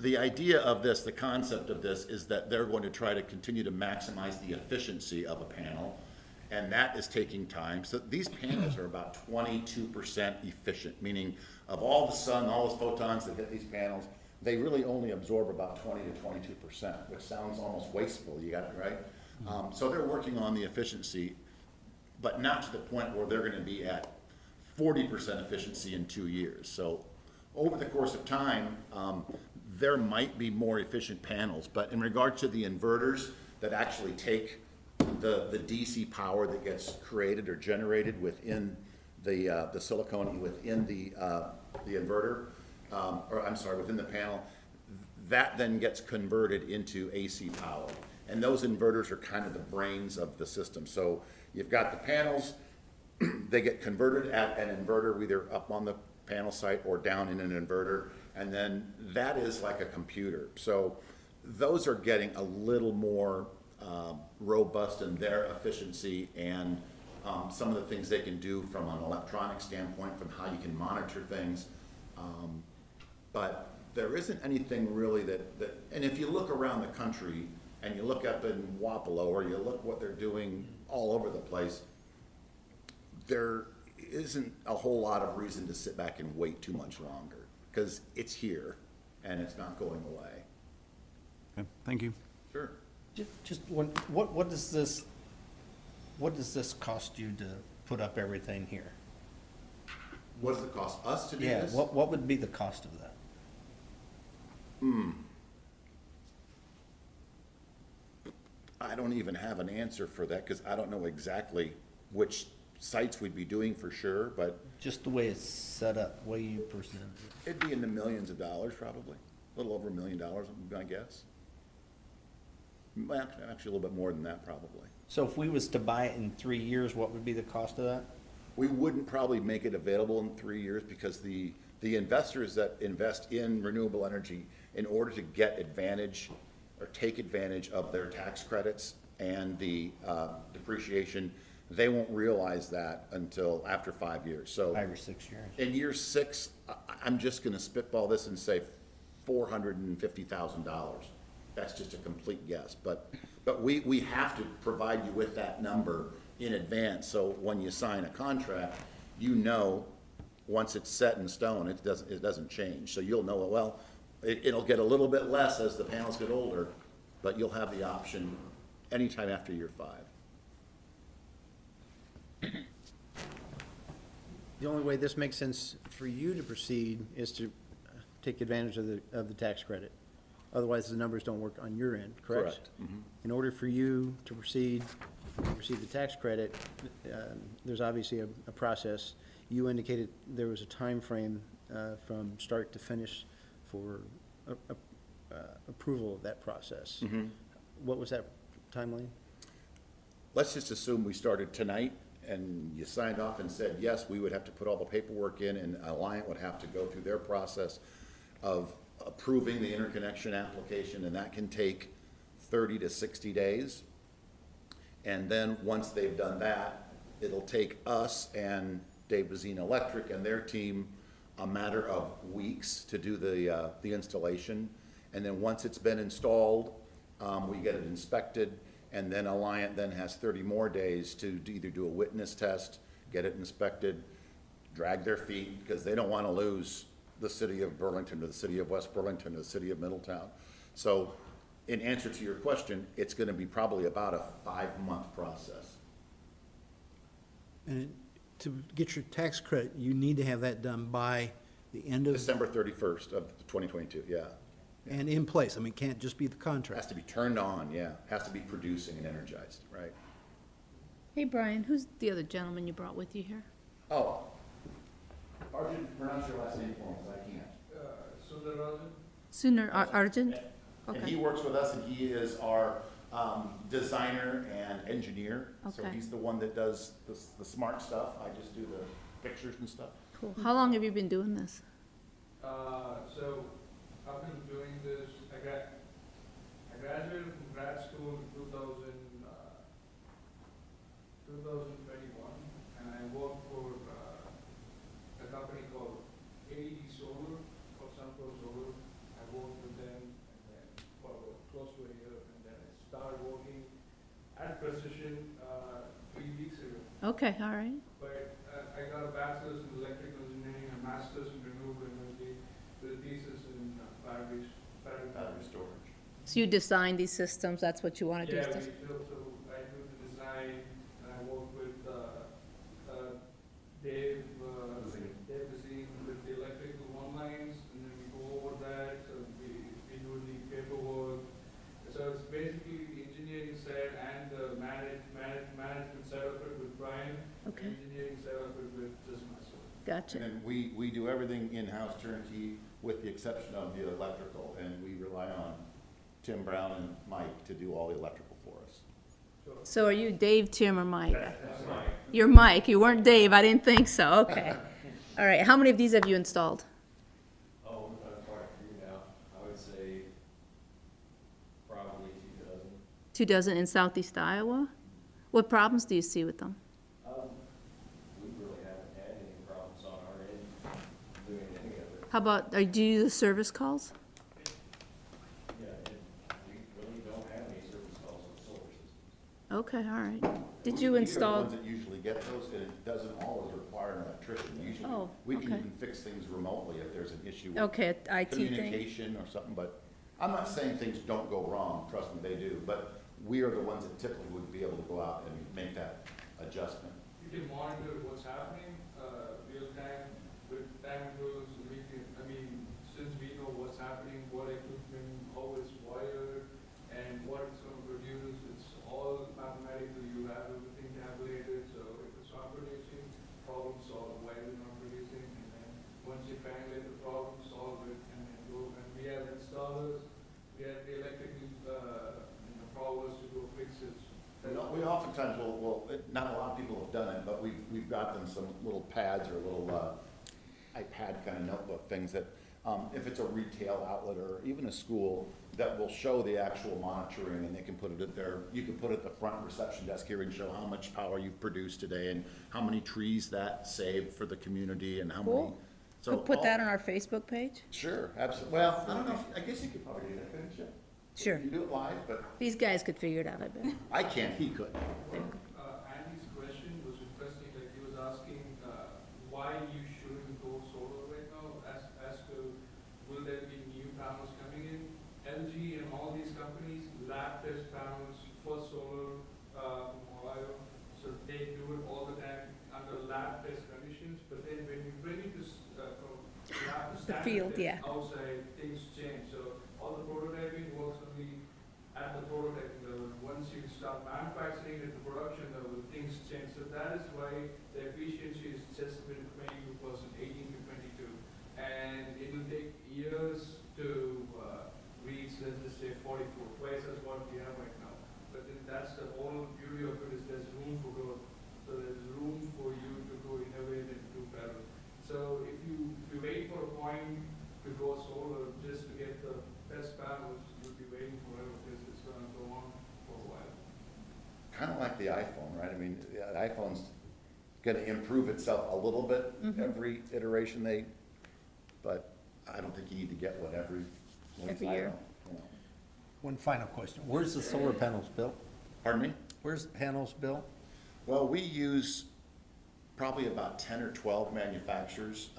the idea of this, the concept of this, is that they're going to try to continue to maximize the efficiency of a panel, and that is taking time. So these panels are about 22% efficient, meaning of all the sun, all those photons that hit these panels, they really only absorb about 20 to 22%, which sounds almost wasteful. You got it right? So they're working on the efficiency, but not to the point where they're going to be at 40% efficiency in 2 years. So over the course of time, there might be more efficient panels, but in regard to the inverters that actually take the DC power that gets created or generated within the silicone within the inverter, or I'm sorry, within the panel, that then gets converted into AC power. And those inverters are kind of the brains of the system. So you've got the panels, they get converted at an inverter, either up on the panel site or down in an inverter, and then that is like a computer. So those are getting a little more robust in their efficiency and some of the things they can do from an electronic standpoint, from how you can monitor things. But there isn't anything really that, and if you look around the country, and you look up in Wapello, or you look what they're doing all over the place, there isn't a whole lot of reason to sit back and wait too much longer, because it's here, and it's not going away. Okay, thank you. Sure. Just one, what does this cost you to put up everything here? What does it cost us to do Yeah, this? what would be the cost of that? I don't even have an answer for that, because I don't know exactly which sites we'd be doing for sure, but Just the way it's set up, the way you present it. it'd be in the millions of dollars, probably. A little over $1 million, would be my guess. Well, actually, a little bit more than that, probably. So if we was to buy it in 3 years, what would be the cost of that? We wouldn't probably make it available in 3 years, because the investors that invest in renewable energy, in order to get advantage or take advantage of their tax credits and the depreciation, they won't realize that until after 5 years. So 5 or 6 years. in year 6, I'm just gonna spitball this and say $450,000. That's just a complete guess, but we have to provide you with that number in advance, so when you sign a contract, you know, once it's set in stone, it doesn't change. So you'll know, well, it'll get a little bit less as the panels get older, but you'll have the option anytime after year 5. The only way this makes sense for you to proceed is to take advantage of the tax credit. Otherwise, the numbers don't work on your end, correct? Correct. Mhm. In order for you to proceed, receive the tax credit, there's obviously a process. You indicated there was a time frame from start to finish for approval of that process. What was that timeline? Let's just assume we started tonight, and you signed off and said, yes, we would have to put all the paperwork in, and Alliant would have to go through their process of approving the interconnection application, and that can take 30 to 60 days. And then, once they've done that, it'll take us and Dave Bazine Electric and their team a matter of weeks to do the installation. And then, once it's been installed, we get it inspected, and then Alliant then has 30 more days to either do a witness test, get it inspected, drag their feet, because they don't want to lose the city of Burlington to the city of West Burlington to the city of Middletown. So in answer to your question, it's going to be probably about a 5-month process. And to get your tax credit, you need to have that done by the end of, December 31st of 2022, yeah. and in place. I mean, it can't just be the Has contract. to be turned on, yeah. Has to be producing and energized, right? Hey, Brian, who's the other gentleman you brought with you here? Oh, Arjun, pronounce your last name for me, because I can't. Sooner, Argent? And he Okay, works with us, and he is our designer and engineer. So Okay. he's the one that does the smart stuff. I just do the pictures and stuff. cool. How long have you been doing this? So I've been doing this, I graduated from grad school in 2021, and I worked for a company called AED Solar, or Sunco Solar. I worked with them and then for close to a year, and then I started working at Precision 3 weeks ago. Okay, all right. But I got a bachelor's in electrical engineering, a master's in renewable energy, with a thesis in battery storage. So you design these systems, that's what you want to do? Yeah, is we this- built, so I do the design, and I work with Dave Bazine with the electrical one lines, and then we go over that, so we do the paperwork. So it's basically the engineering side and the management side of it with Brian, Okay, engineering side of it with just myself. gotcha. And then we do everything in-house turnkey, with the exception of the electrical, and we rely on Tim Brown and Mike to do all the electrical for us. So are you Dave, Tim, or Mike? That's Mike. You're Mike, you weren't Dave, I didn't think so, okay. All right, how many of these have you installed? Oh, we've done quite a few now. I would say probably 2 dozen. 2 dozen in southeast Iowa? What problems do you see with them? We really haven't had any problems on our end doing any of it. How about, do you do the service calls? Yeah, we really don't have any service Okay, all right. Did We you are the install? ones that usually get those, and it doesn't always require an electrician. Usually, Oh, we can okay. even fix things remotely if there's an issue with Okay, IT thing. communication or something, but I'm not saying things don't go wrong, trust me, they do, but we are the ones that typically would be able to go out and make that adjustment. You can monitor what's happening, real time, with time goes, since we know what's happening, what equipment, how it's wired, and what it's gonna produce, it's all mathematical, you have everything tabulated, so if it's not producing, problem solved, why is it not producing, and then once you triangulate the problem, solve it, and then go, and we have installers, we have the electrical, powers to go fix it. We oftentimes not a lot of people have done it, but we've got them some little pads or little iPad kind of notebook things that, if it's a retail outlet or even a school, that will show the actual monitoring, and they can put it at you can put it at the front reception desk here and show how much power you've produced today and how many trees that saved for the community and how many. Cool. So We'll put that on our Facebook page? Sure, absolutely. Well, I don't know, I guess you could probably do that, couldn't you? Sure. You can do it live, but These guys could figure it out, I bet. I can't, he could. Andy's question was interesting, like he was asking, why you shouldn't go solar right now, as to, will there be new panels coming in? LG and all these companies, lab test panels for solar, from Ohio, so they do it all the time under lab test conditions, but then when you bring it to, from lab to The standard field, test yeah. outside, things change, so all the prototyping works only at the prototyping level. Once you start manufacturing at the production level, things change. So that is why the efficiency is just been 22%, 18 to 22. And it will take years to reach, let's just say 44, twice as what we have right now. But then that's the whole beauty of it, is there's room for growth. So there's room for you to go innovate and do better. So if you wait for a point to go solar just to get the best panels, you'll be waiting forever because it's going to go on for a while. Kind of like the iPhone, right? I mean, the iPhone's going to improve itself a little bit every iteration but I don't think you need to get one every year. One final question. Where's the solar panels built? Pardon me? Where's the panels built? Well, we use probably about 10 or 12 manufacturers.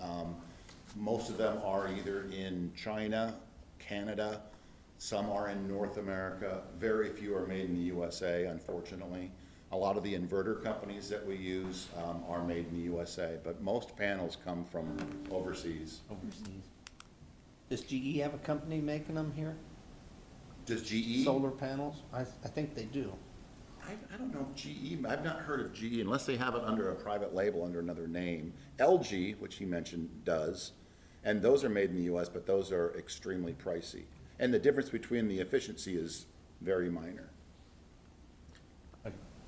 Most of them are either in China, Canada, some are in North America. Very few are made in the USA, unfortunately. A lot of the inverter companies that we use are made in the USA, but most panels come from overseas. Overseas. Does GE have a company making them here? Does GE? Solar panels? I think they do. I don't know if GE, I've not heard of GE unless they have it under a private label under another name. LG, which he mentioned, does, and those are made in the US, but those are extremely pricey. And the difference between the efficiency is very minor.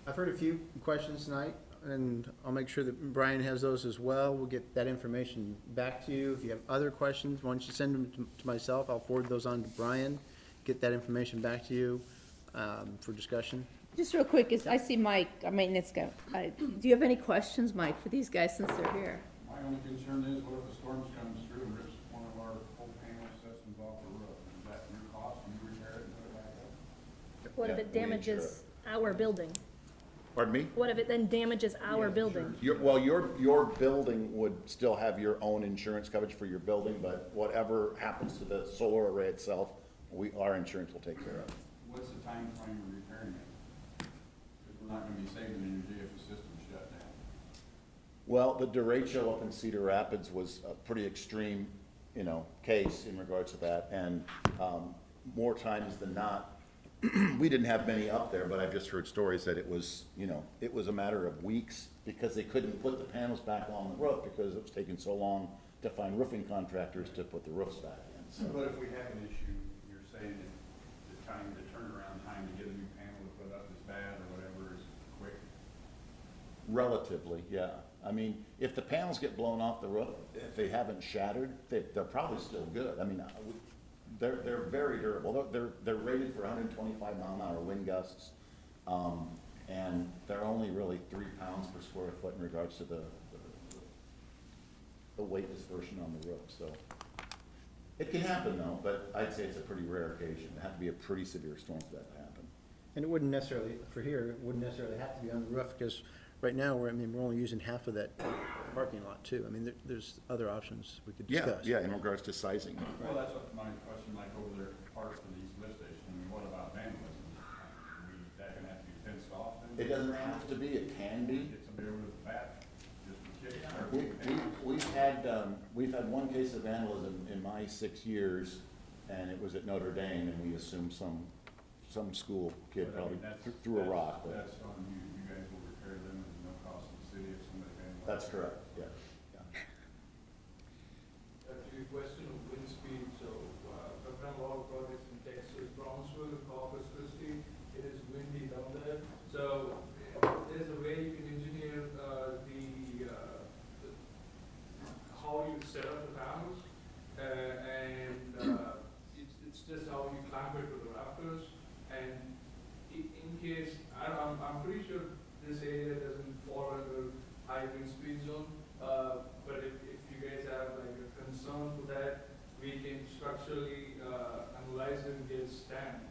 I've heard a few questions tonight, and I'll make sure that Brian has those as well. We'll get that information back to you. If you have other questions, why don't you send them to myself? I'll forward those on to Brian, get that information back to you for discussion. Just real quick, I see Mike, our maintenance guy. Do you have any questions, Mike, for these guys since they're here? My only concern is what if a storm comes through and rips one of our whole panel systems off the roof? Is that your cost and you repair it and put it back up? What if Yeah, it we insure damages our building? Pardon me? What if it then damages our building? Your building would still have your own insurance coverage for your building, but whatever happens to the solar array itself, our insurance will take care of. What's the time frame of repairing it? Because we're not gonna be saving energy if the system's shut down. Well, the derecho up in Cedar Rapids was a pretty extreme, case in regards to that, and more times than not, we didn't have many up there, but I've just heard stories that it was a matter of weeks because they couldn't put the panels back on the roof because it was taking so long to find roofing contractors to put the roofs back in. So. But if we have an issue, you're saying that the time, the turnaround time to get a new panel to put up is bad or whatever is quick? Relatively, yeah. I mean, if the panels get blown off the roof, if they haven't shattered, they're probably still good. I mean, they're very durable. They're rated for 125 mile-an-hour wind gusts, and they're only really 3 pounds per square foot in regards to the weight dispersion on the roof. So it can happen though, but I'd say it's a pretty rare occasion. It had to be a pretty severe storm for that to happen. And it wouldn't necessarily, for here, it wouldn't necessarily have to be on the roof, because right now, we're only using half of that parking lot too. I mean, there's other options we could Yeah, discuss. yeah, in regards to sizing. Well, that's what my question, like over there, parked for the east lift station, I mean, what about vandalism? That gonna have to be fenced off then? It doesn't have to be, it can be. Get somebody over with a bat, just for kicks. We've had one case of vandalism in my 6 years, and it was at Notre Dame, and we assumed some school kid But I probably mean, that's- threw a rock. but- That's on you, you guys will repair them, there's no cost to the city if somebody vandalizes. That's correct, yeah. To your question of wind speed, so, I've done a lot of projects in Texas, Brownsville, Corpus Christi, it is windy down there. So, there's a way you can engineer, how you set up the panels, and it's just how you clamp it to the rafters. And in case, I'm pretty sure this area doesn't fall under high wind speed zone, but if you guys have like a concern for that, we can structurally analyze it and get stamped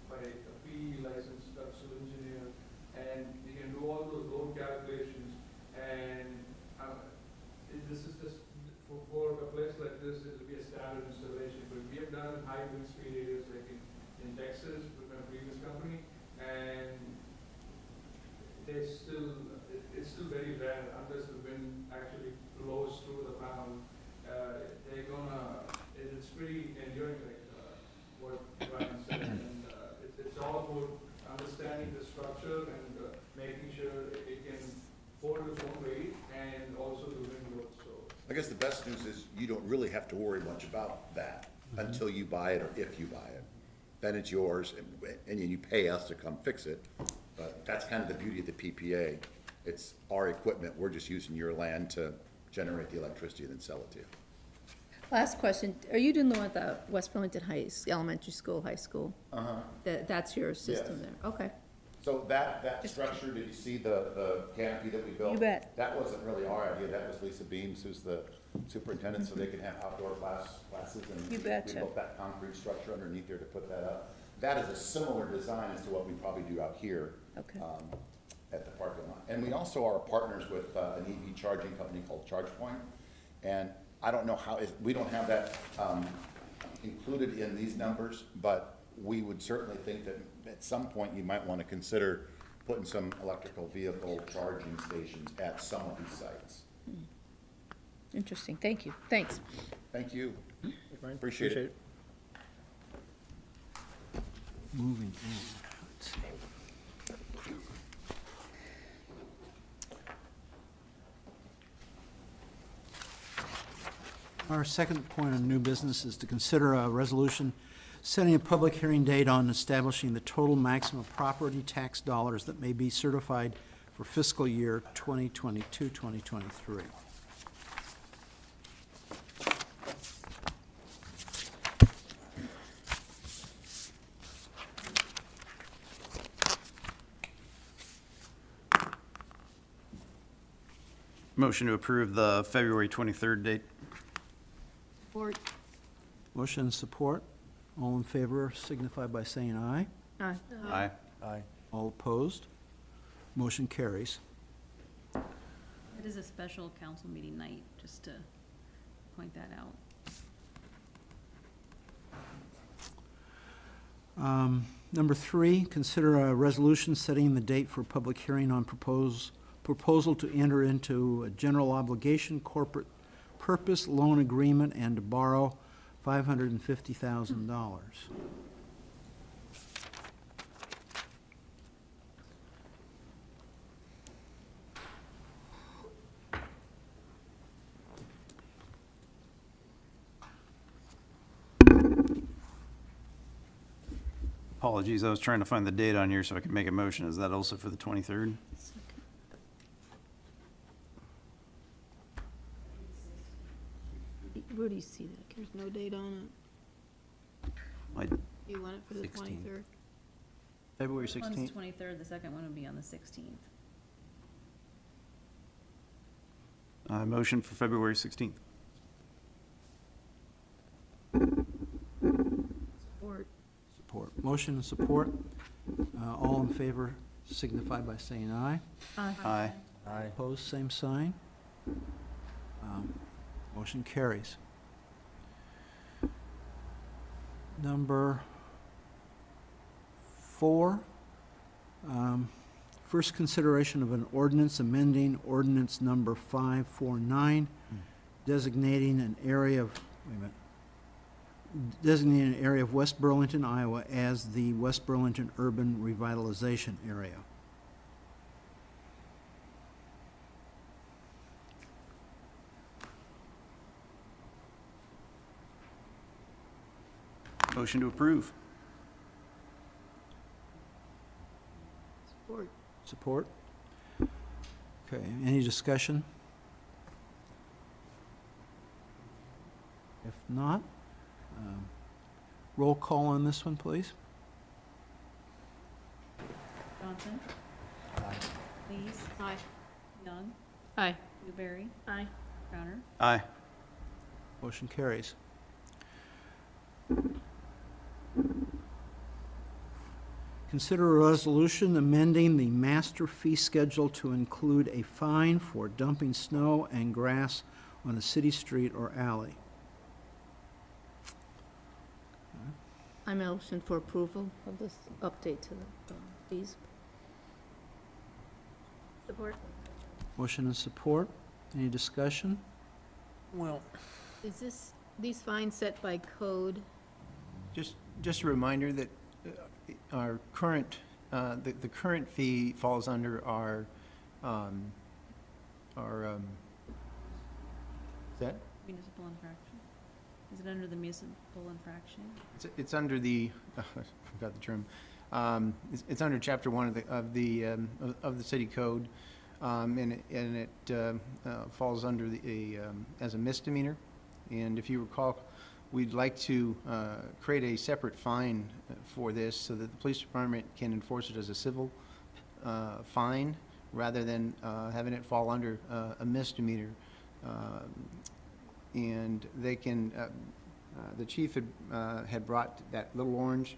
by a PE licensed structural engineer, and we can do all those load calculations. And this is just for a place like this, it will be a standard installation. But we have done in high wind speed areas like in Texas with my previous company, and it's still very rare unless the wind actually blows through the panel. It's pretty enduring, like what Brian said, and it's all about understanding the structure and making sure it can hold its own weight and also the wind load. So I guess the best news is you don't really have to worry much about that until you buy it or if you buy it. Then it's yours, and you pay us to come fix it. But that's kind of the beauty of the PPA. It's our equipment, we're just using your land to generate the electricity and then sell it to you. Last question, are you doing the one at the West Burlington Elementary School, High School? Uh-huh. That's your system Yes. there, okay. So that structure, did you see the canopy that we built? You bet. That wasn't really our idea, that was Lisa Beams, who's the superintendent, so they can have outdoor classes. And You betcha. we built that concrete structure underneath there to put that up. That is a similar design as to what we probably do out here. Okay. At the parking lot. And we also are partners with an EV charging company called ChargePoint. And I don't know how, we don't have that included in these numbers, but we would certainly think that at some point you might want to consider putting some electrical vehicle charging stations at some of these sites. Interesting, thank you, thanks. Thank you. Brian, Appreciate it. Moving on, let's see. Our second point of new business is to consider a resolution setting a public hearing date on establishing the total maximum property tax dollars that may be certified for fiscal year 2022-2023. Motion to approve the February 23rd date. Support. Motion and support. All in favor signify by saying aye. Aye. Aye. Aye. All opposed? Motion carries. It is a special council meeting night, just to point that out. Number 3, consider a resolution setting the date for public hearing on proposal to enter into a general obligation corporate purpose loan agreement and to borrow $550,000. Apologies, I was trying to find the date on here so I could make a motion. Is that also for the 23rd? Where do you see that? There's no date on I- it. You want it for the 16th. 23rd? February One's 16th? 23rd, the second one would be on the 16th. Motion for February 16th. Support. Support. Motion and support. All in favor signify by saying aye. Aye. Aye. Opposed, same sign. Motion carries. Number 4, first consideration of an ordinance amending ordinance number 549, designating an area of, designating an area of West Burlington, Iowa as the West Burlington Urban Revitalization Area. Motion to approve. Support. Support? Okay, any discussion? If not, roll call on this one, please. Johnson? Lees? Aye. Young? Aye. Newberry? Aye. Crowner? Aye. Motion carries. Consider a resolution amending the master fee schedule to include a fine for dumping snow and grass on a city street or alley. I motion for approval of this update to the fees. Support. Motion and support. Any discussion? Well, Is these fines set by code? Just a reminder that our current, the current fee falls under our, is that? Municipal infraction. Is it under the municipal infraction? It's under the, I forgot the term. It's under Chapter 1 of the city code, and it falls under as a misdemeanor. And if you recall, we'd like to create a separate fine for this so that the police department can enforce it as a civil fine rather than having it fall under a misdemeanor. And they can, the chief had brought that little orange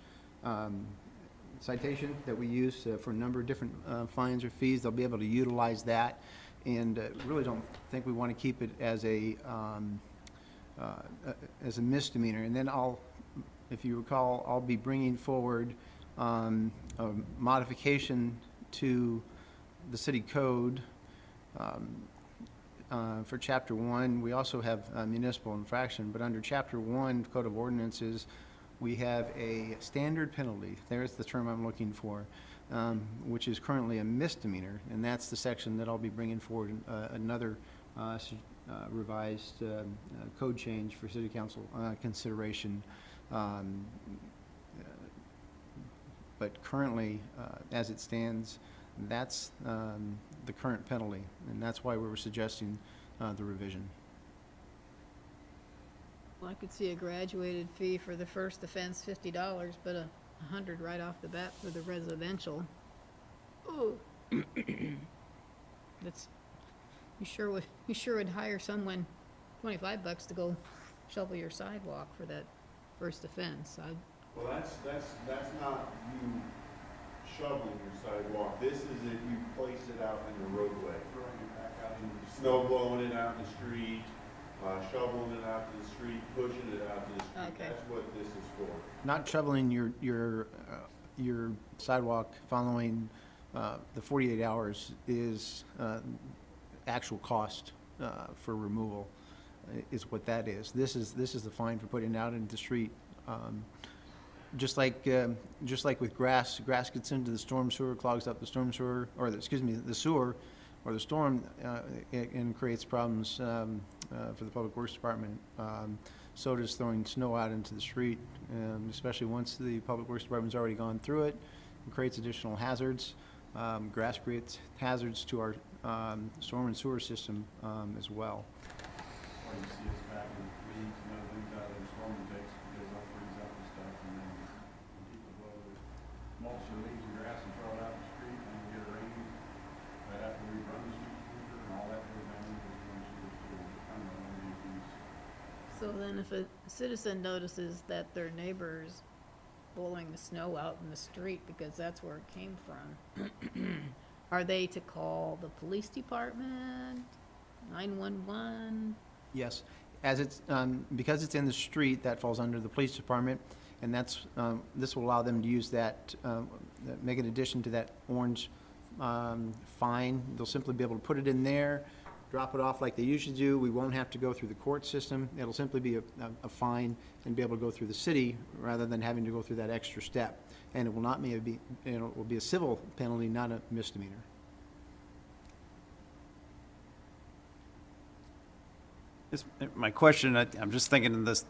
citation that we use for a number of different fines or fees. They'll be able to utilize that, and really don't think we want to keep it as a misdemeanor. And then if you recall, I'll be bringing forward a modification to the city code for Chapter 1. We also have municipal infraction, but under Chapter 1 Code of Ordinances, we have a standard penalty. There's the term I'm looking for, which is currently a misdemeanor, and that's the section that I'll be bringing forward another revised code change for City Council consideration. But currently, as it stands, that's the current penalty, and that's why we were suggesting the revision. Well, I could see a graduated fee for the first offense, $50, but $100 right off the bat for the residential. Ooh. That's, you sure would hire someone $25 to go shovel your sidewalk for that first offense. Well, that's not you shoveling your sidewalk. This is if you place it out in the roadway. Throwing it back out into the snow, blowing it out in the street, shoveling it out to the street, pushing it out to the street. Okay. That's what this is for. Not shoveling your sidewalk following the 48 hours is actual cost for removal is what that is. This is the fine for putting it out into the street. Just like with grass gets into the storm sewer, clogs up the storm sewer, or the sewer, or the storm, and creates problems for the Public Works Department. So does throwing snow out into the street, especially once the Public Works Department's already gone through it. It creates additional hazards. Grass creates hazards to our storm and sewer system as well. Or you see us back in weeds and other things out of the storm intakes because they'll freeze up and stuff, and then people blow the mulch and leaves and grass and throw it out in the street, and we get a rain right after we run the street sweeper, and all that goes down into the storm sewer too. I'm not one of these things. So then if a citizen notices that their neighbors blowing the snow out in the street, because that's where it came from, are they to call the police department, 911? Yes, as it's, because it's in the street, that falls under the police department, and that's, this will allow them to use that, make an addition to that orange fine. They'll simply be able to put it in there, drop it off like they usually do. We won't have to go through the court system. It'll simply be a fine and be able to go through the city rather than having to go through that extra step. And it will not be, it will be a civil penalty, not a misdemeanor. My question, I'm just thinking this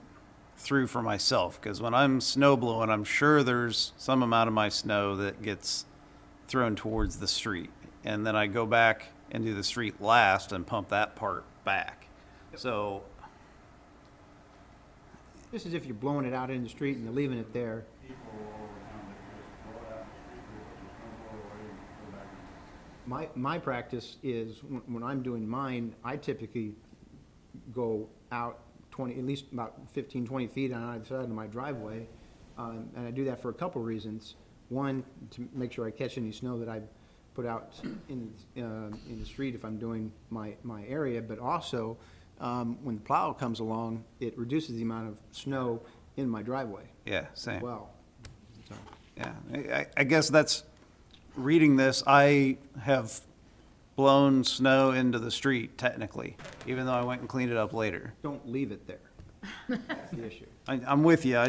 through for myself, because when I'm snow blowing, I'm sure there's some amount of my snow that gets thrown towards the street. And then I go back and do the street last and pump that part back. So, This is if you're blowing it out in the street and they're leaving it there. My practice is, when I'm doing mine, I typically go out 20, at least about 15, 20 feet on either side of my driveway. And I do that for a couple reasons. One, to make sure I catch any snow that I put out in the street if I'm doing my area, but also, when the plow comes along, it reduces the amount of snow in my driveway yeah, as same. well. So, Yeah, I guess that's, reading this, I have blown snow into the street technically, even though I went and cleaned it up later. don't leave it there. That's the issue. I'm with you, I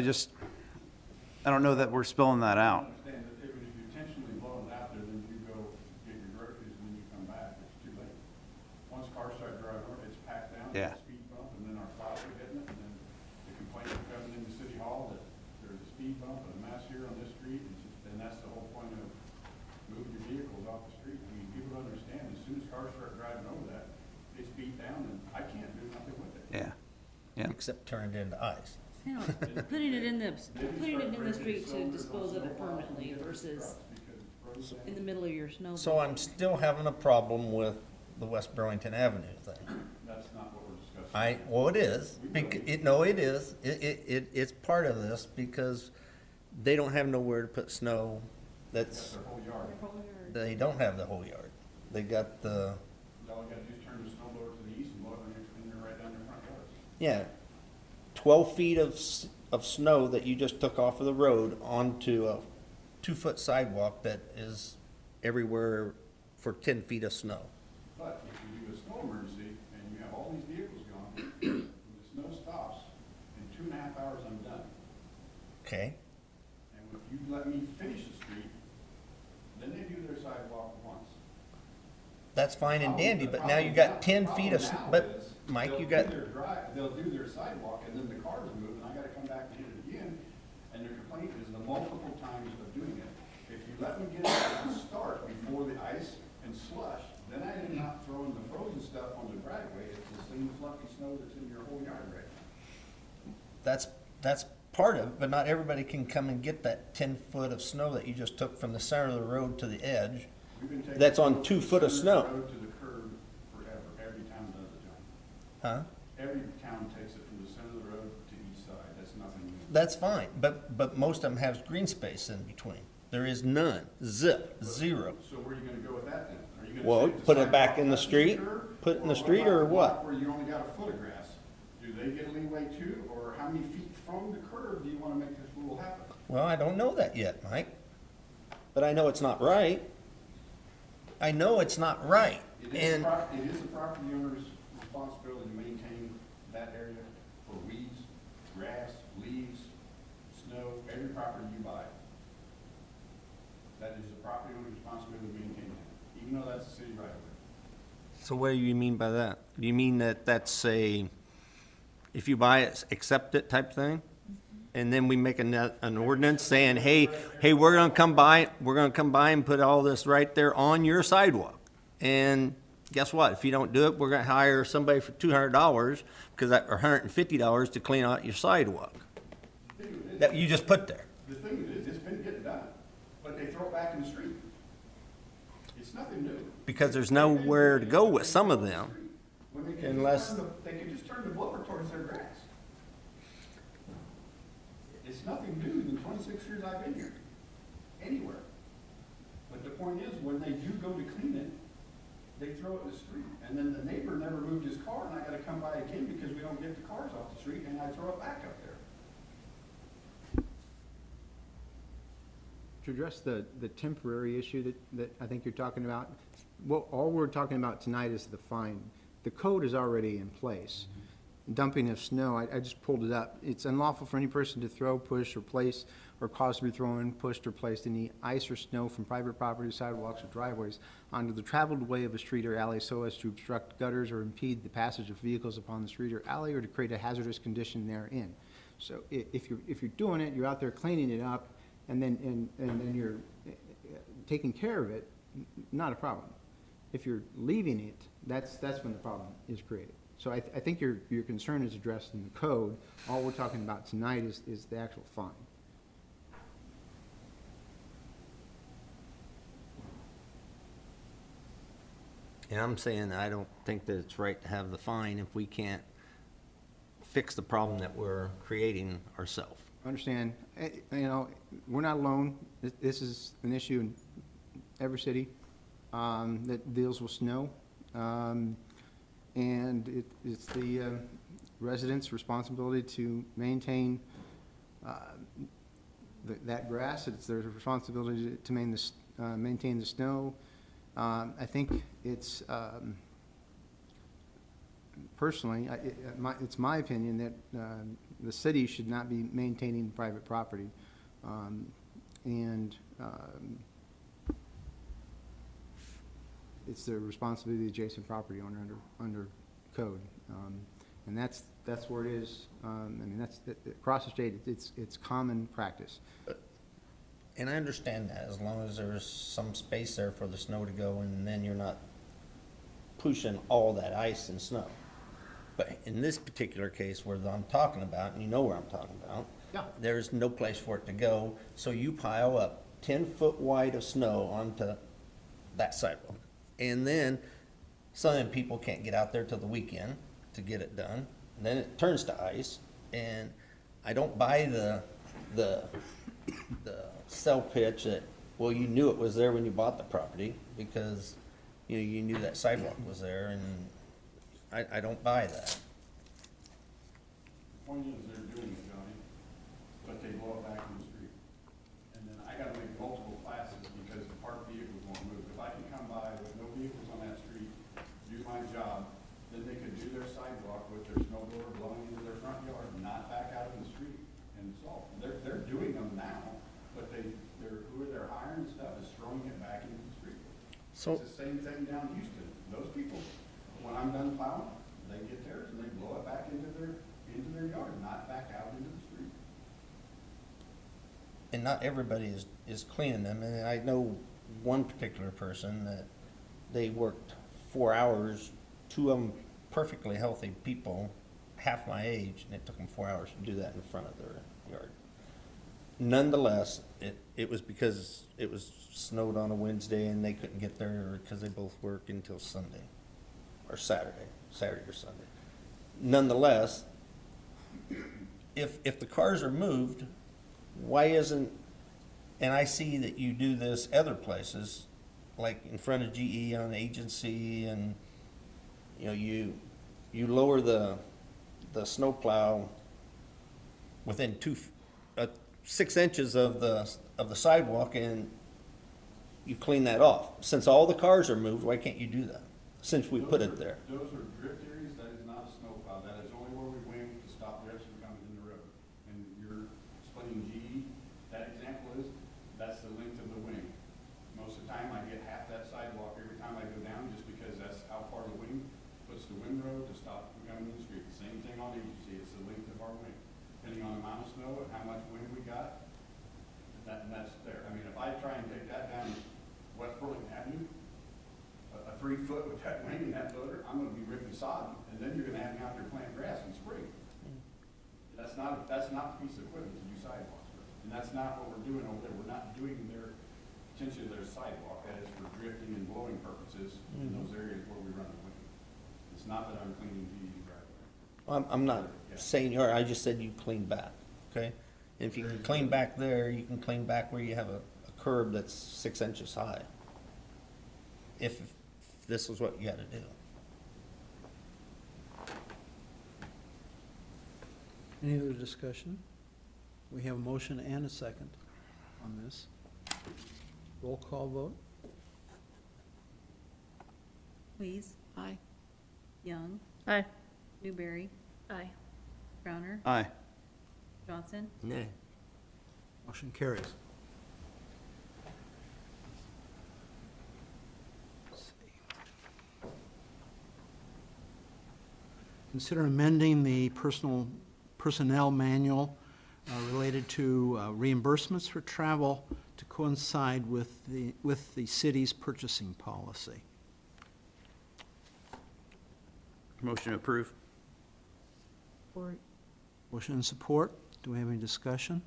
don't know that we're spilling that I out. understand that if you intentionally blow it out there, then you go get your groceries and then you come back, it's too late. Once cars start driving over, it's packed down, Yeah. it's a speed bump, and then our plows are hitting it, and then the complaints are coming into City Hall that there's a speed bump and a mass here on this street, and that's the whole point of moving your vehicles off the street. I mean, people understand, as soon as cars start driving over that, it's beat down, and I can't do nothing with it. Yeah, yeah. Except turn it into ice. You know, putting it in the street to dispose of it permanently versus in the middle of your snow. So I'm still having a problem with the West Burlington Avenue thing. That's not what we're discussing. Well, it is, it is, it's part of this, because they don't have nowhere to put snow that's, Their whole yard. they don't have the whole yard. They got the, All you gotta do is turn the snow blower to the east and blow it in there right down their front yards. yeah, 12 feet of snow that you just took off of the road onto a 2-foot sidewalk that is everywhere for 10 feet of snow. But if you do a snow emergency and you have all these vehicles gone, when the snow stops, in 2.5 hours I'm done. Okay, And if you let me finish the street, then they do their sidewalk once. that's fine and dandy, but now you got 10 feet of, but Mike, you got, They'll do their sidewalk and then the cars move and I gotta come back and hit it again. And their complaint is the multiple times of doing it. If you let me get it to start before the ice and slush, then I am not throwing the frozen stuff on the driveway. It's the same fluffy snow that's in your whole yard right now. that's part of it, but not everybody can come and get that 10 foot of snow that you just took from the center of the road to the edge. We've been taking That's on snow 2 foot of from the snow. road to the curb forever. Every town does it, John. Huh? Every town takes it from the center of the road to each side. That's nothing new. That's fine, but most of them have green space in between. There is none, zip, zero. So where are you gonna go with that then? Are you gonna Well, say the put it back sidewalk in the has to street? be curved? Put it in the Or street about or the block what? Where you only got a foot of grass? Do they get leeway too? Or how many feet from the curb do you wanna make this rule happen? Well, I don't know that yet, Mike, but I know it's not right. I know it's not right, It is and, the property owner's responsibility to maintain that area for weeds, grass, leaves, snow, every property you buy. That is the property owner's responsibility to maintain that, even though that's a city right of way. so what do you mean by that? Do you mean that that's a, if you buy it, accept it type thing? And then we make an ordinance saying, hey, we're gonna come by and put all this right there on your sidewalk. And guess what? If you don't do it, we're gonna hire somebody for $200, or $150 to clean out your sidewalk that you just put there. The thing is, it's been getting done, but they throw it back in the street. It's nothing new. Because there's nowhere to go with some of them. When they can Unless- just turn they can just turn the blower towards their grass. It's nothing new in the 26 years I've been here, anywhere. But the point is, when they do go to clean it, they throw it in the street. And then the neighbor never moved his car, and I gotta come by again because we don't get the cars off the street, and I throw it back up there. To address the temporary issue that I think you're talking about, all we're talking about tonight is the fine. The code is already in place. Dumping of snow, I just pulled it up. It's unlawful for any person to throw, push, or place, or cause to be thrown, pushed, or placed any ice or snow from private property, sidewalks, or driveways onto the traveled way of a street or alley so as to obstruct gutters or impede the passage of vehicles upon the street or alley, or to create a hazardous condition therein. So if you're doing it, you're out there cleaning it up, and then you're taking care of it, not a problem. If you're leaving it, that's when the problem is created. So I think your concern is addressed in the code. All we're talking about tonight is the actual fine. And I'm saying I don't think that it's right to have the fine if we can't fix the problem that we're creating ourselves. Understand, we're not alone. This is an issue in every city that deals with snow. And it's the residents' responsibility to maintain that grass. It's their responsibility to maintain the snow. I think it's, personally, it's my opinion that the city should not be maintaining private property. It's the responsibility of the adjacent property owner under code. And that's where it is. That's across the state, it's common practice. And I understand that, as long as there's some space there for the snow to go, and then you're not pushing all that ice and snow. But in this particular case where I'm talking about, and you know where I'm talking about, Yeah. there's no place for it to go, so you pile up 10 foot wide of snow onto that sidewalk. And then some of them people can't get out there till the weekend to get it done. And then it turns to ice, and I don't buy the sell pitch that, well, you knew it was there when you bought the property, because you knew that sidewalk was there, and I don't buy that. The point is, they're doing it, Johnny, but they blow it back in the street. And then I gotta make multiple classes because the parked vehicles won't move. If I can come by with no vehicles on that street, do my job, then they could do their sidewalk with their snow blower blowing into their front yard, not back out in the street. And so, they're doing them now, but who they're hiring and stuff is throwing it back into the street. So- It's the same thing down Houston. Those people, when I'm done plowing, they get theirs and they blow it back into their yard, not back out into the street. And not everybody is cleaning them, and I know one particular person that they worked 4 hours, two of them perfectly healthy people, half my age, and it took them 4 hours to do that in front of their yard. Nonetheless, it was because it was snowed on a Wednesday and they couldn't get there because they both worked until Sunday, or Saturday or Sunday. Nonetheless, if the cars are moved, why isn't, and I see that you do this other places, like in front of GE on Agency, and you lower the snowplow within 6 inches of the sidewalk, and you clean that off. Since all the cars are moved, why can't you do that? Since we put it there. Those are drift areas, that is not a snowplow, that is only where we wing to stop drifts from coming in the road. And you're explaining GE, that example is, that's the length of the wing. Most of the time I get half that sidewalk every time I go down, just because that's how far the wing puts the windrow to stop from coming in the street. The same thing on Agency, it's the length of our wing. Depending on the amount of snow and how much wind we got, that's there. I mean, if I try and take that down West Burlington Avenue, a 3 foot with that wing and that loader, I'm gonna be ripping sod, and then you're gonna have me out there planting grass in spring. That's not the piece of equipment to do sidewalks with. And that's not what we're doing over there. We're not doing potentially their sidewalk. That is for drifting and blowing purposes in those areas where we run the wing. It's not that I'm cleaning GE's driveway. I'm not saying you are, I just said you cleaned back, okay? If you can clean back there, you can clean back where you have a curb that's 6 inches high. If this is what you gotta do. Any other discussion? We have a motion and a second on this. Roll call vote? Please, Aye. Young, Aye. Newberry, Aye. Crowner, Aye. Johnson, Nay. Motion carries. Consider amending the personnel manual related to reimbursements for travel to coincide with the city's purchasing policy. Motion to approve. Motion and support. Do we have any discussion?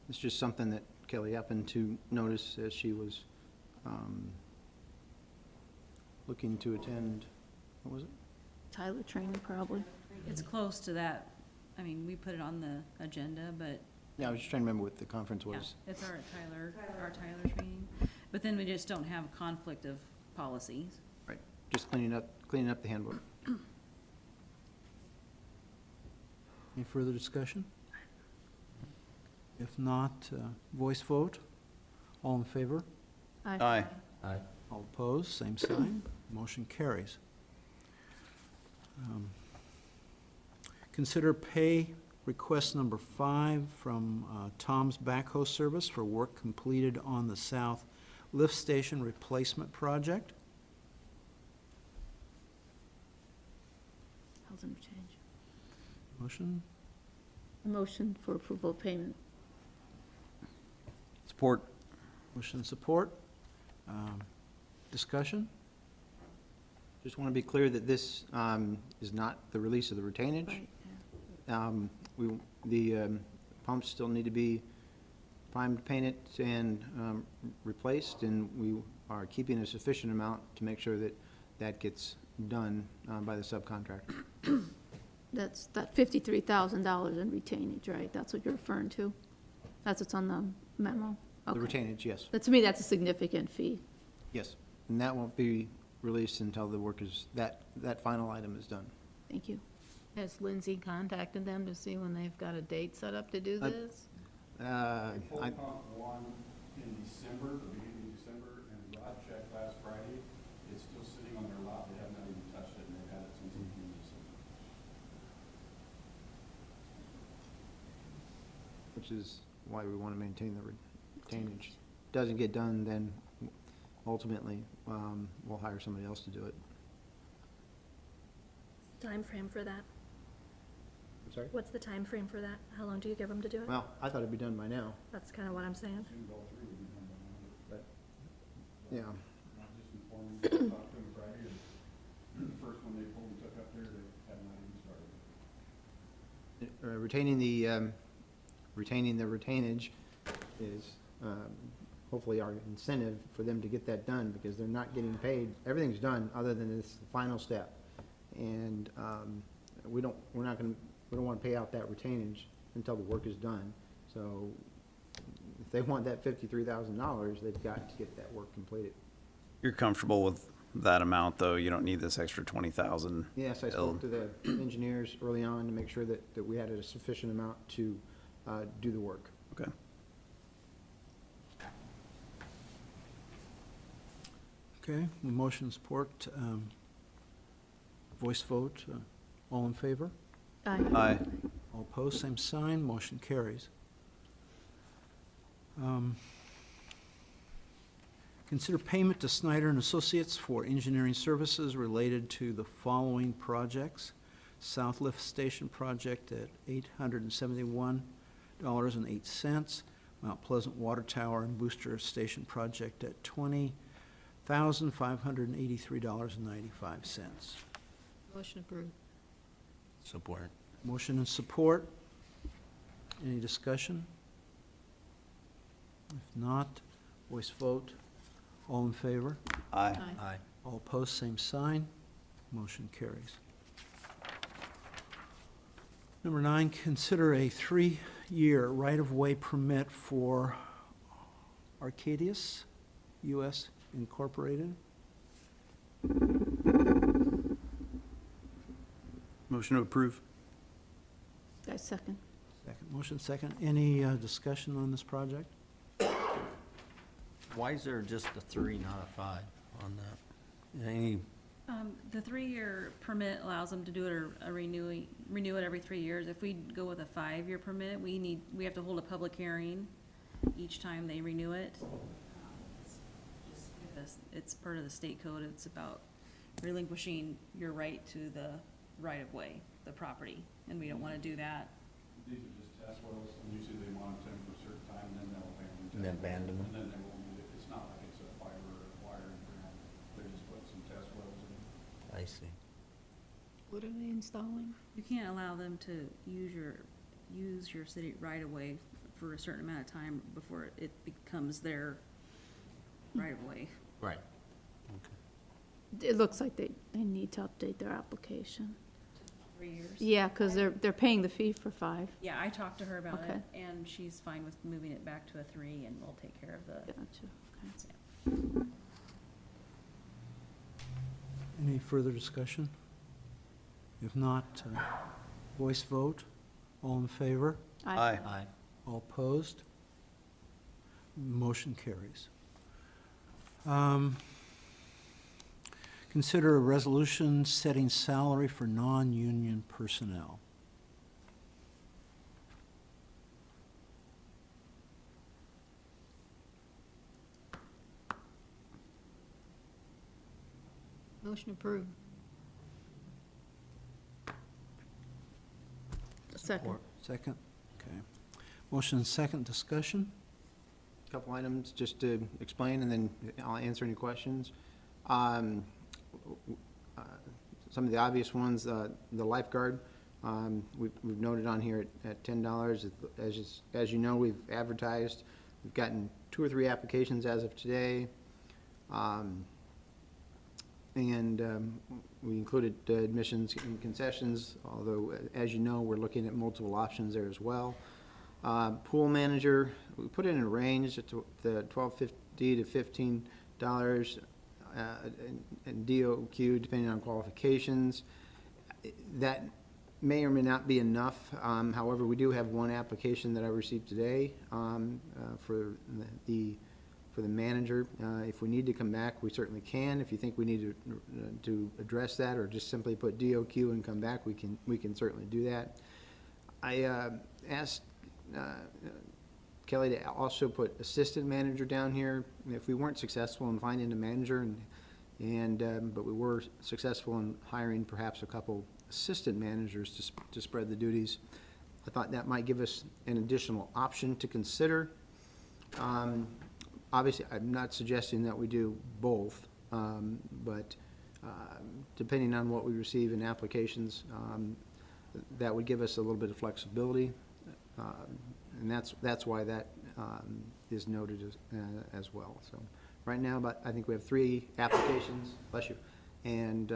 It's just something that Kelly happened to notice as she was looking to attend, what was it? Tyler training, probably. it's close to that. I mean, we put it on the agenda, but Yeah, I was just trying to remember what the conference yeah, was. it's our Tyler training. But then we just don't have a conflict of policies. Right, just cleaning up the handbook. Any further discussion? If not, voice vote. All in favor? Aye. Aye. All opposed, same sign. Motion carries. Consider pay request number 5 from Tom's Backhoe Service for work completed on the South Lift Station Replacement Project. Housing change. Motion? A motion for approval of payment. Support. Motion and support. Discussion? Just want to be clear that this is not the release of the retainage. Right, The pumps still need to be primed, painted, and replaced, and we are keeping a sufficient amount to make sure that that gets done by the subcontractor. That's that $53,000 in retainage, right? That's what you're referring to? That's what's on the memo? The Okay. retainage, yes, To me, that's a significant fee. yes. And that won't be released until the work is, that final item is done. Thank you. Has Lindsay contacted them to see when they've got a date set up to do I- this? They pulled pump 1 in December, the beginning of December, and Rod checked last Friday. It's still sitting on their lot. They have not even touched it, and they've had it since the beginning of December. Which is why we want to maintain the retainage. Doesn't get done, then ultimately, we'll hire somebody else to do it. Time frame for that? I'm sorry? What's the time frame for that? How long do you give them to do it? Well, I thought it'd be done by now, That's kind of what I'm saying. As soon as all 3 will be done by now. but, yeah. I just informed them, talked to them Friday, and the first one they pulled and took up there, they have not even started. Retaining the retainage is hopefully our incentive for them to get that done, because they're not getting paid. Everything's done other than this final step. And we don't want to pay out that retainage until the work is done. So if they want that $53,000, they've got to get that work completed. You're comfortable with that amount, though? You don't need this extra 20,000? Yes, I spoke to the engineers early on to make sure that we had a sufficient amount to do the work. Okay. Okay, the motion support, voice vote, all in favor? Aye. Aye. All opposed, same sign, motion carries. Consider payment to Snyder and Associates for engineering services related to the following projects. South Lift Station project at $871.08. Mount Pleasant Water Tower and Booster Station project at $20,583.95. Motion approved. Support. Motion and support. Any discussion? If not, voice vote. All in favor? Aye. Aye. All opposed, same sign. Motion carries. Number 9, consider a 3 year right-of-way permit for Arcadius US Incorporated. Motion to approve. I second. Second, motion second. Any discussion on this project? Why is there just a 3, not a 5 on that? Any, The 3-year permit allows them to do it or renew it every 3 years. If we go with a 5-year permit, we have to hold a public hearing each time they renew it. It's part of the state code. It's about relinquishing your right to the right-of-way, the property, and we don't want to do that. These are just test wells, and usually they monitor them for a certain time, and then they'll abandon them. And then abandon them. And then they won't need it. It's not like it's a fiber or a wire in the ground. They're just putting some test wells in. I see. What are they installing? You can't allow them to use your city right-of-way for a certain amount of time before it becomes their right-of-way. Right. It looks like they need to update their application. 3 years. Yeah, because they're paying the fee for 5. Yeah, I talked to her about Okay. it, and she's fine with moving it back to a 3, and we'll take care of the. Gotcha, okay. Yeah. Any further discussion? If not, voice vote. All in favor? Aye. Aye. All opposed? Motion carries. Consider a resolution setting salary for non-union personnel. Motion approved. Second. Second? Okay. Motion second, discussion? Couple items just to explain, and then I'll answer any questions. Some of the obvious ones, the lifeguard, we've noted on here at $10. As you know, we've advertised. We've gotten 2 or 3 applications as of today. And we included admissions and concessions, although, as you know, we're looking at multiple options there as well. Pool manager, we put it in a range at the $12.50 to $15, and DOQ, depending on qualifications. That may or may not be enough. However, we do have 1 application that I received today for the manager. If we need to come back, we certainly can. If you think we need to address that, or just simply put DOQ and come back, we can certainly do that. I asked Kelly to also put assistant manager down here. If we weren't successful in finding a manager, but we were successful in hiring perhaps a couple assistant managers to spread the duties, I thought that might give us an additional option to consider. Obviously, I'm not suggesting that we do both, but depending on what we receive in applications, that would give us a little bit of flexibility, and that's why that is noted as well. So right now, I think we have 3 applications, bless you, and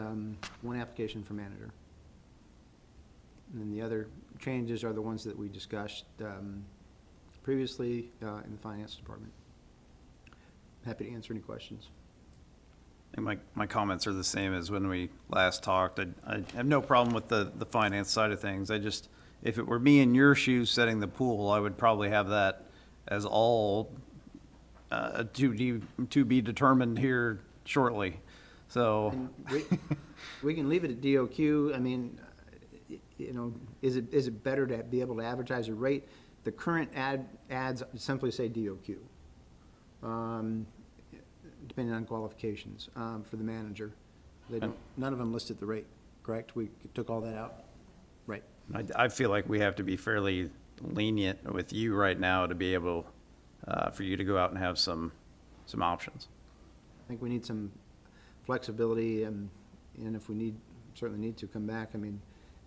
1 application for manager. And then the other changes are the ones that we discussed previously in the finance department. Happy to answer any questions. And my comments are the same as when we last talked. I have no problem with the finance side of things. If it were me in your shoes setting the pool, I would probably have that as all to be determined here shortly. So And we can leave it at DOQ. I mean, is it better to be able to advertise a rate? The current ads simply say DOQ. Depending on qualifications, for the manager. None of them listed the rate, correct? We took all that out? Right. I feel like we have to be fairly lenient with you right now to be able, for you to go out and have some options. I think we need some flexibility, and if we certainly need to come back, I mean,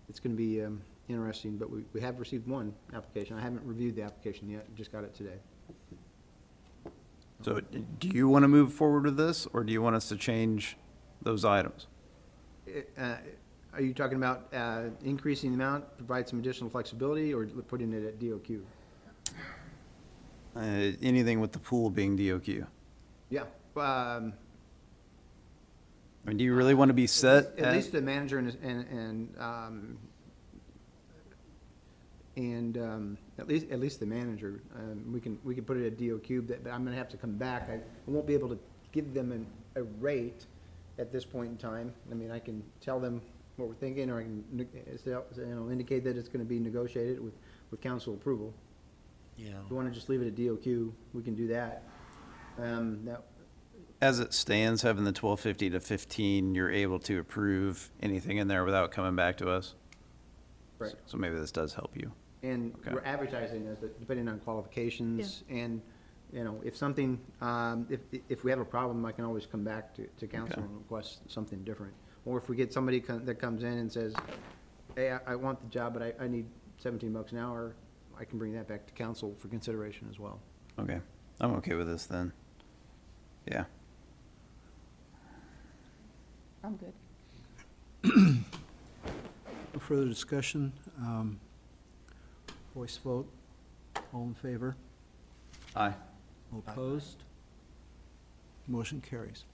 it's gonna be interesting, but we have received 1 application. I haven't reviewed the application yet, just got it today. So do you want to move forward with this, or do you want us to change those items? Are you talking about increasing the amount, provide some additional flexibility, or putting it at DOQ? Anything with the pool being DOQ. Yeah. I mean, do you really want to be set At least the manager and at least the manager, we can put it at DOQ, but I'm gonna have to come back. I won't be able to give them a rate at this point in time. I mean, I can tell them what we're thinking, or I can, indicate that it's gonna be negotiated with council approval. Yeah. If you wanna just leave it at DOQ, we can do that. as it stands, having the 1250 to 15, you're able to approve anything in there without coming back to us? Right. So maybe this does help you. And Okay. we're advertising as, depending on qualifications, and, if something, if we have a problem, I can always come back to council Okay. and request something different. Or if we get somebody that comes in and says, hey, I want the job, but I need $17 an hour, I can bring that back to council for consideration as well. Okay, I'm okay with this then. Yeah. I'm good. No further discussion. Voice vote. All in favor? Aye. All opposed? Motion carries.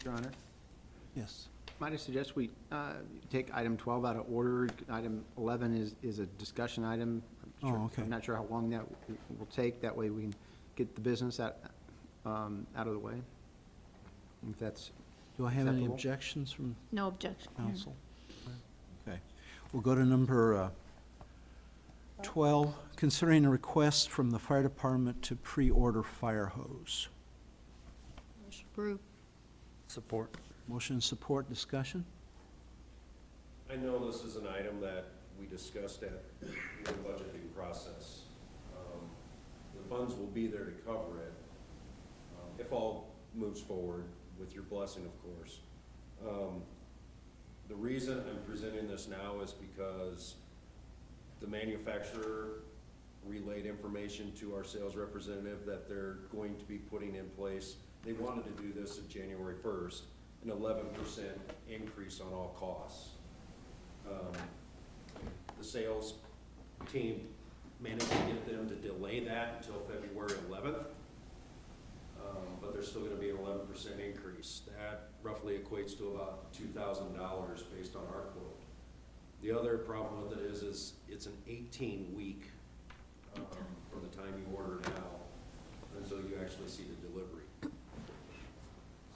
Your Honor, Yes. might I suggest we take item 12 out of order? Item 11 is a discussion item. Oh, okay. I'm not sure how long that will take. That way we can get the business out of the way. If that's Do I have any acceptable? objections from No objection. council? Okay. We'll go to number 12, considering a request from the fire department to pre-order fire hose. Motion approved. Support. Motion and support, discussion? I know this is an item that we discussed at the budgeting process. The funds will be there to cover it, if all moves forward, with your blessing, of course. The reason I'm presenting this now is because the manufacturer relayed information to our sales representative that they're going to be putting in place. They wanted to do this at January 1st, an 11% increase on all costs. The sales team managed to get them to delay that until February 11th. But there's still gonna be an 11% increase. That roughly equates to about $2,000 based on our quote. The other problem with it is it's an 18-week, from the time you order now until you actually see the delivery.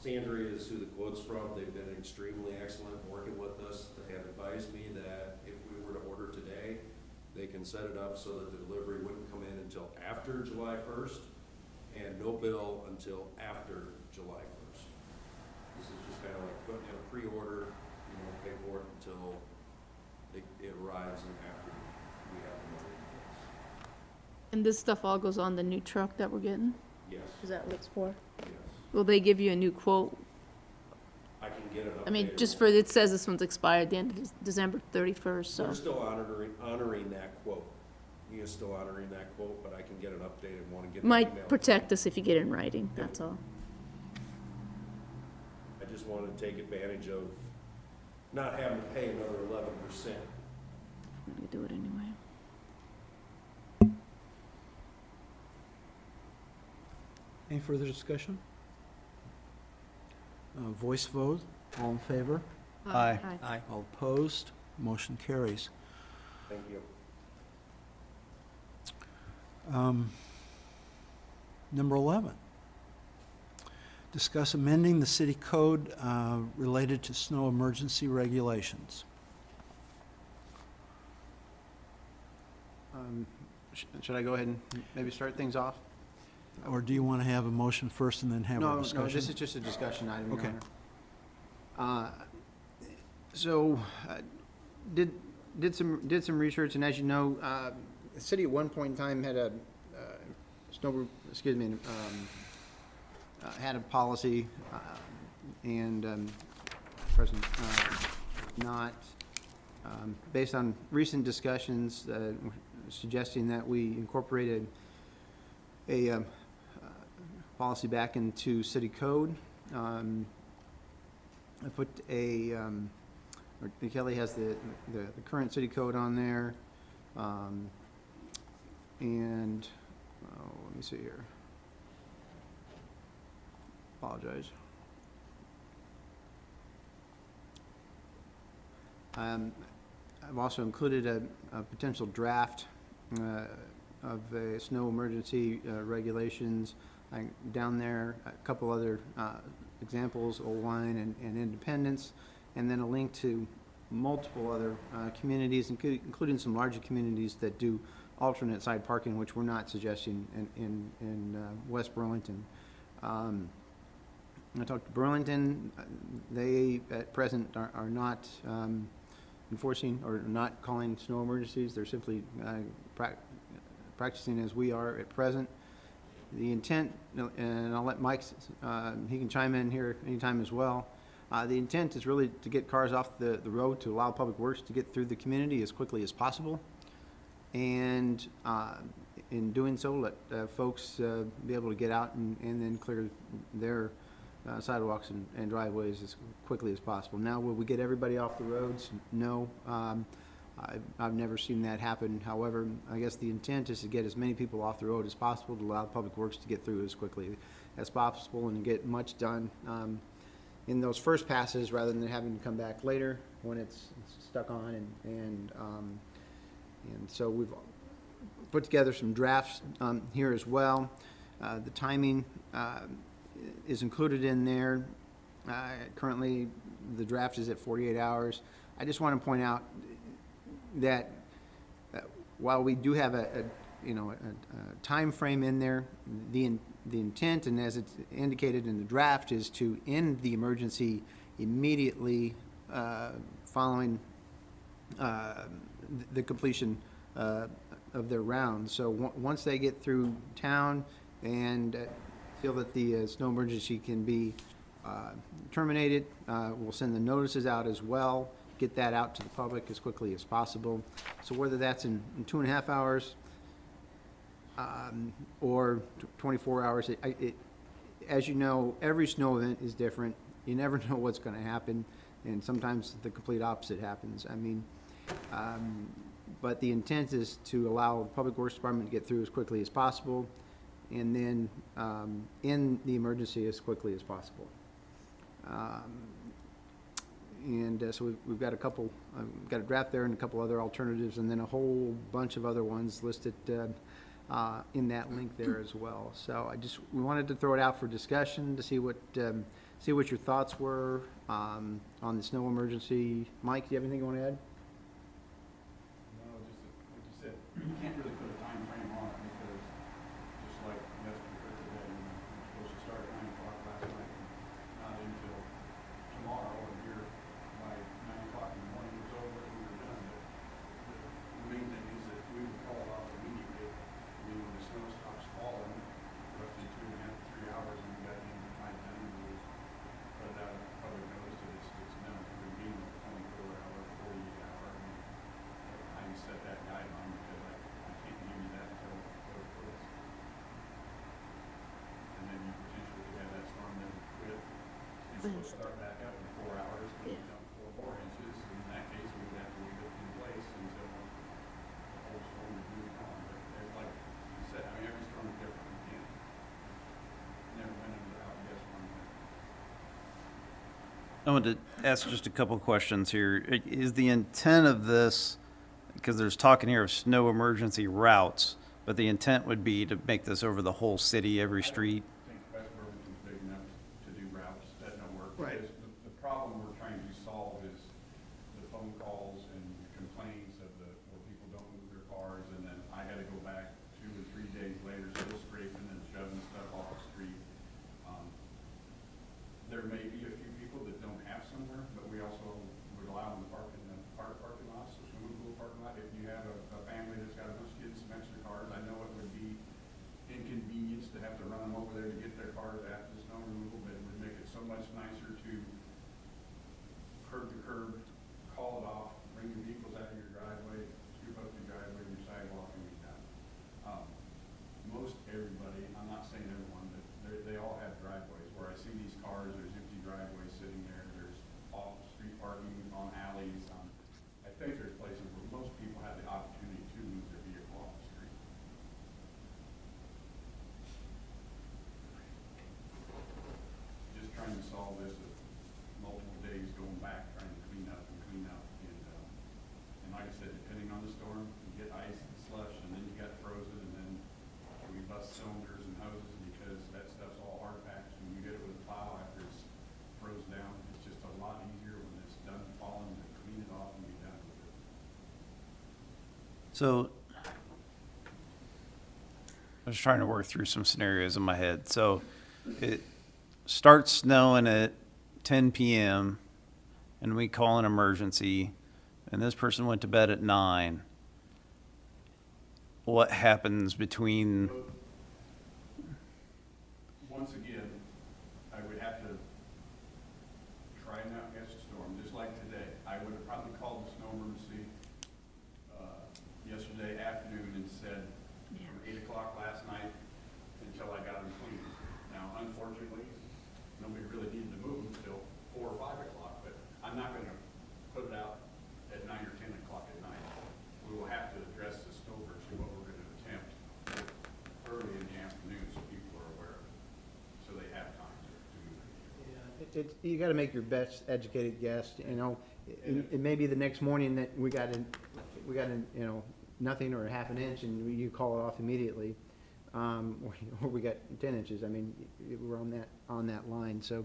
Sandry is who the quote's from. They've been extremely excellent working with us. They have advised me that if we were to order today, they can set it up so that the delivery wouldn't come in until after July 1st and no bill until after July 1st. This is just kind of like putting in a pre-order, you don't pay for it until it arrives and after we have the money. And this stuff all goes on the new truck that we're getting? Yes, Is that what it's for? yes. Will they give you a new quote? I can get it updated. I mean, just for, it says this one's expired the end of December 31st, so. We're still honoring that quote. We are still honoring that quote, but I can get an updated one and get an email. Might protect us if you get it in writing, that's all. I just wanted to take advantage of not having to pay another 11%. I'm gonna do it anyway. Any further discussion? Voice vote. All in favor? Aye. Aye. All opposed? Motion carries. Thank you. Number 11, discuss amending the city code related to snow emergency regulations. Should I go ahead and maybe start things off? Or do you want to have a motion first and then have a discussion? No, this is just a discussion item, Your Okay. Honor. So, did some research, and as you know, the city at one point in time had a had a policy, and present not, based on recent discussions, suggesting that we incorporated a policy back into city code. I put Kelly has the current city code on there. And, let me see here. Apologize. I've also included a potential draft of the snow emergency regulations. Down there, a couple other examples, Old Line and Independence, and then a link to multiple other communities, including some larger communities that do alternate side parking, which we're not suggesting in West Burlington. I talked to Burlington. They, at present, are not enforcing or not calling snow emergencies. They're simply practicing as we are at present. The intent, and I'll let Mike, he can chime in here anytime as well. The intent is really to get cars off the road to allow Public Works to get through the community as quickly as possible. And in doing so, let folks be able to get out and then clear their sidewalks and driveways as quickly as possible. Now, will we get everybody off the roads? No. I've never seen that happen. However, I guess the intent is to get as many people off the road as possible to allow Public Works to get through as quickly as possible and get much done in those first passes rather than having to come back later when it's stuck on. And so we've put together some drafts here as well. The timing is included in there. Currently, the draft is at 48 hours. I just want to point out that while we do have a time frame in there, the intent, and as it's indicated in the draft, is to end the emergency immediately following the completion of their round. So once they get through town and feel that the snow emergency can be terminated, we'll send the notices out as well, get that out to the public as quickly as possible. So whether that's in 2.5 hours or 24 hours, as you know, every snow event is different. You never know what's going to happen, and sometimes the complete opposite happens. I mean, but the intent is to allow the Public Works Department to get through as quickly as possible, and then end the emergency as quickly as possible. So we've got a couple, got a draft there and a couple other alternatives, and then a whole bunch of other ones listed in that link there as well. So we wanted to throw it out for discussion to see what your thoughts were on the snow emergency. Mike, do you have anything you want to add? No, just like you said, you can't really put a time frame on it because just like yesterday or today, we were supposed to start at 9 o'clock last night, not until tomorrow, and here by 9 o'clock in the morning it was over and we were done. But the main thing is that we would call it off immediately. I mean, when the snow stops falling, roughly 2.5 to 3 hours, and we got in time done, and we put it out of public notice that it's done. We're meeting with 24-hour, 48-hour, I set that guideline because I can't give you that until it quits. And then you potentially could have that storm that would quit. It's supposed to start back up in 4 hours, but you dump 4 more inches. In that case, we would have to leave it in place until the whole storm is moving on. But there's, like you said, I mean, every storm is different. You can't never win them without guess one. I want to ask just a couple of questions here. Is the intent of this, because there's talking here of snow emergency routes, but the intent would be to make this over the whole city, every street? I think West Burlington's big enough to do routes that don't work. Right. Because the problem we're trying to solve is the phone calls and complaints of where people don't move their cars, and then I gotta go back 2 or 3 days later, still scraping and shoving stuff off the street. There may be a few people that don't have somewhere, but we also would allow them to park in the parking lots, so swimming pool parking lot. If you have a family that's got a bunch of kids, some extra cars, I know it would be inconvenience to have to run them over there to get their cars after the snow removal, but it would make it so much nicer to curb to curb, call it off, bring your vehicles out of your driveway, scoop up your driveway, your sidewalk, and be done. Most everybody, I'm not saying everyone, but they all have driveways where I see these cars, there's empty driveways. So I was trying to work through some scenarios in my head. So it starts snowing at 10 p.m. and we call an emergency, and this person went to bed at 9. What happens between? Once again, I would have to try and outguess the storm, just like today. I would have probably called the snow emergency yesterday afternoon and said from 8 o'clock last night until I got them cleaned. Now, unfortunately, nobody really needed to move until 4 or 5 o'clock, but I'm not going to put it out at 9 or 10 o'clock at night. We will have to address the snow emergency, what we're going to attempt early in the afternoon so people are aware of it, so they have time to move it. It's, you gotta make your best educated guess, you know. It may be the next morning that we got you know, nothing or half an inch and you call it off immediately. Or we got 10 inches. I mean, we're on that line. So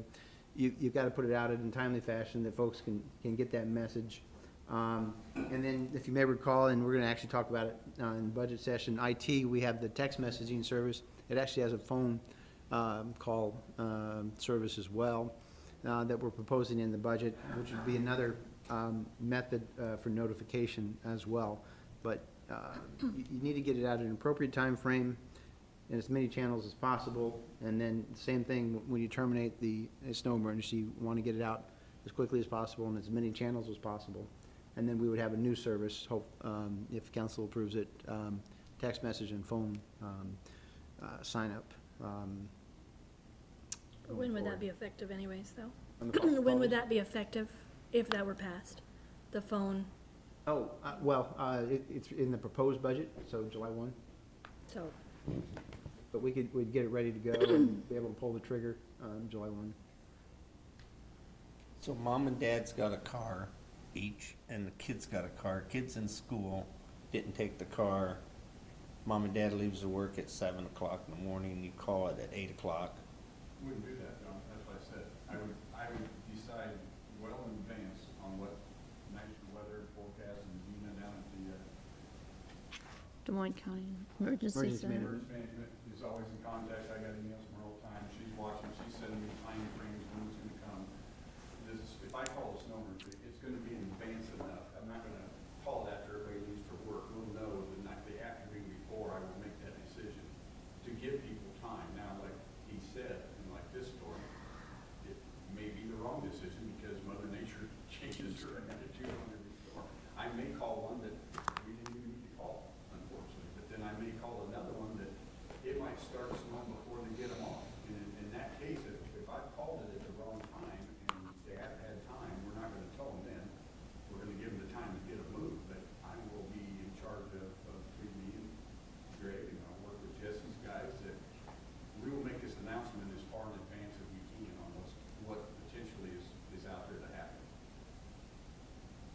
you've got to put it out in a timely fashion that folks can get that message. And then if you may recall, and we're going to actually talk about it in budget session, IT, we have the text messaging service. It actually has a phone call service as well that we're proposing in the budget, which would be another method for notification as well. But you need to get it out at an appropriate time frame in as many channels as possible. And then same thing when you terminate the snow emergency, you want to get it out as quickly as possible in as many channels as possible. And then we would have a new service, if council approves it, text message and phone sign up. When would that be effective anyways, though? On the call- When would that be effective if that were passed? The phone, Oh, it's in the proposed budget, so July 1. so, But we'd get it ready to go and be able to pull the trigger July 1. So mom and dad's got a car each, and the kid's got a car. Kid's in school, didn't take the car. Mom and dad leaves to work at 7 o'clock in the morning, and you call it at 8 o'clock. Wouldn't do that, John. That's what I said. I would decide well in advance on what national weather forecast and Gina down at the Des Moines County Emergency Emergency Center. emergency management is always in contact. I got emails from her all the time. She's watching. She's sending me time frames when it's going to come. If I call a snow emergency, it's going to be in advance enough. I'm not going to call it after everybody leaves for work. We'll know the night, the afternoon before I will make that decision to give people time. Now, like he said, and like this storm, it may be the wrong decision because Mother Nature changes her attitude on every storm. I may call one that we didn't even need to call, unfortunately, but then I may call another one that it might start snowing before they get them off. And in that case, if I've called it at the wrong time and they haven't had time, we're not going to tell them then. We're going to give them the time to get them moved, but I will be in charge of between me and Greg, and I'll work with Jesse's guys that we will make this announcement as far in advance as we can on what potentially is out there to happen.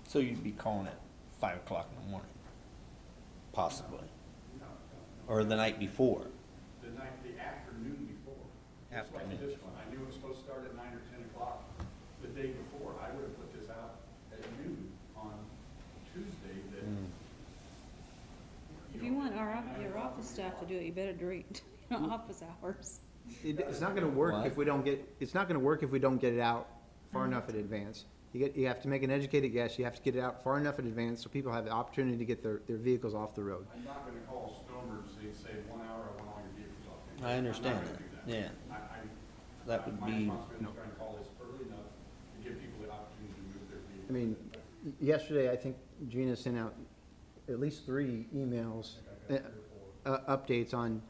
So you'd be calling at 5 o'clock in the morning, possibly, No. or the night before. The afternoon before. Just like Afternoon. this one. I knew it was supposed to start at 9 or 10 o'clock the day before. I would have put this out at noon on Tuesday that. if you want your office staff to do it, you better do it office hours. It's not going to work What? if we don't get. It's not going to work if we don't get it out far enough in advance. You have to make an educated guess. You have to get it out far enough in advance so people have the opportunity to get their vehicles off the road. I'm not gonna call a snow emergency and say 1 hour, I want all your vehicles off. I understand I'm not that. gonna do that. Yeah. That would My be- responsibility is trying to call this early enough to give people the opportunity to move their vehicles. I mean, yesterday I think Gina sent out at least 3 emails, updates on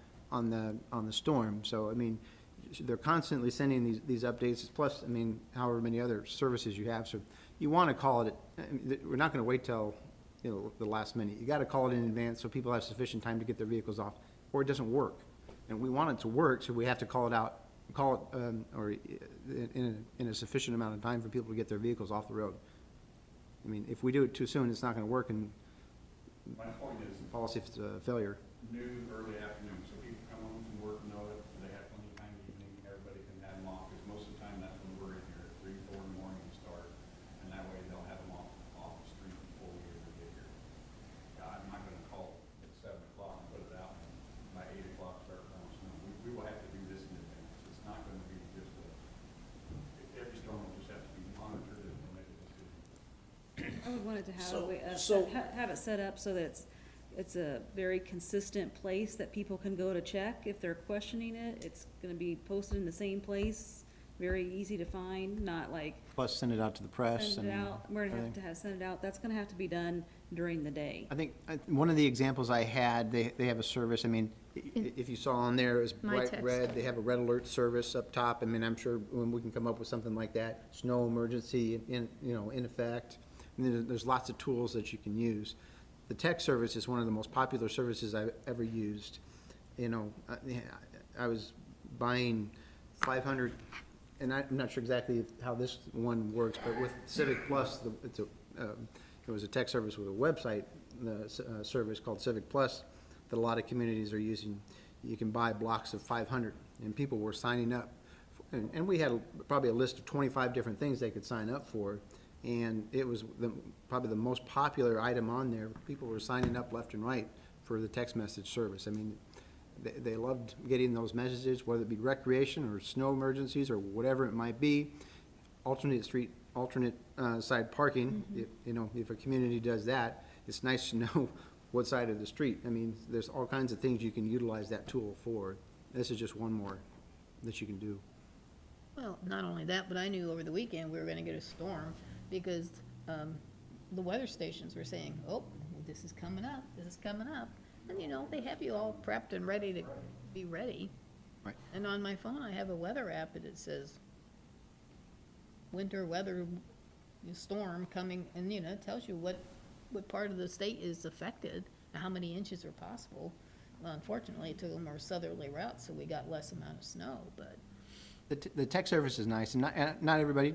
the storm. So I mean, they're constantly sending these updates. Plus, I mean, however many other services you have. So you want to call it. We're not going to wait till the last minute. You got to call it in advance so people have sufficient time to get their vehicles off, or it doesn't work. And we want it to work, so we have to call it out, or in a sufficient amount of time for people to get their vehicles off the road. I mean, if we do it too soon, it's not going to work, and My point is the policy is a failure. noon, early afternoon, so people come home from work, know that they have plenty of time in the evening, everybody can have them off, because most of the time that's when we're in here, at 3, 4 in the morning to start, and that way they'll have them off the street before we ever get here. I'm not gonna call I would want it to have, So- a way- so- have it set up so that it's a very consistent place that people can go to check if they're questioning it. It's gonna be posted in the same place, very easy to find, not like Plus send it out to the press send it and out, we're gonna have everything. send it out. That's gonna have to be done during the day. I think, one of the examples I had, they have a service, I mean, if you saw on there, it was My bright text. red, they have a red alert service up top, I mean, I'm sure when we can come up with something like that, snow emergency in effect, and there's lots of tools that you can use. The text service is one of the most popular services I've ever used. I was buying 500, and I'm not sure exactly how this one works, but with Civic Plus, it was a text service with a website, service called Civic Plus, that a lot of communities are using. You can buy blocks of 500, and people were signing up. And we had probably a list of 25 different things they could sign up for, and it was probably the most popular item on there. People were signing up left and right for the text message service. I mean, they loved getting those messages, whether it be recreation or snow emergencies or whatever it might be. Alternate side parking, if a community does that, it's nice to know what side of the street. I mean, there's all kinds of things you can utilize that tool for. This is just one more that you can do. Well, not only that, but I knew over the weekend we were gonna get a storm because, the weather stations were saying, oh, this is coming up, this is coming up. And they have you all prepped and ready to be ready. Right. And on my phone, I have a weather app and it says, winter weather storm coming, and it tells you what part of the state is affected and how many inches are possible. Well, unfortunately, it took a more southerly route, so we got less amount of snow, but. The text service is nice, and not everybody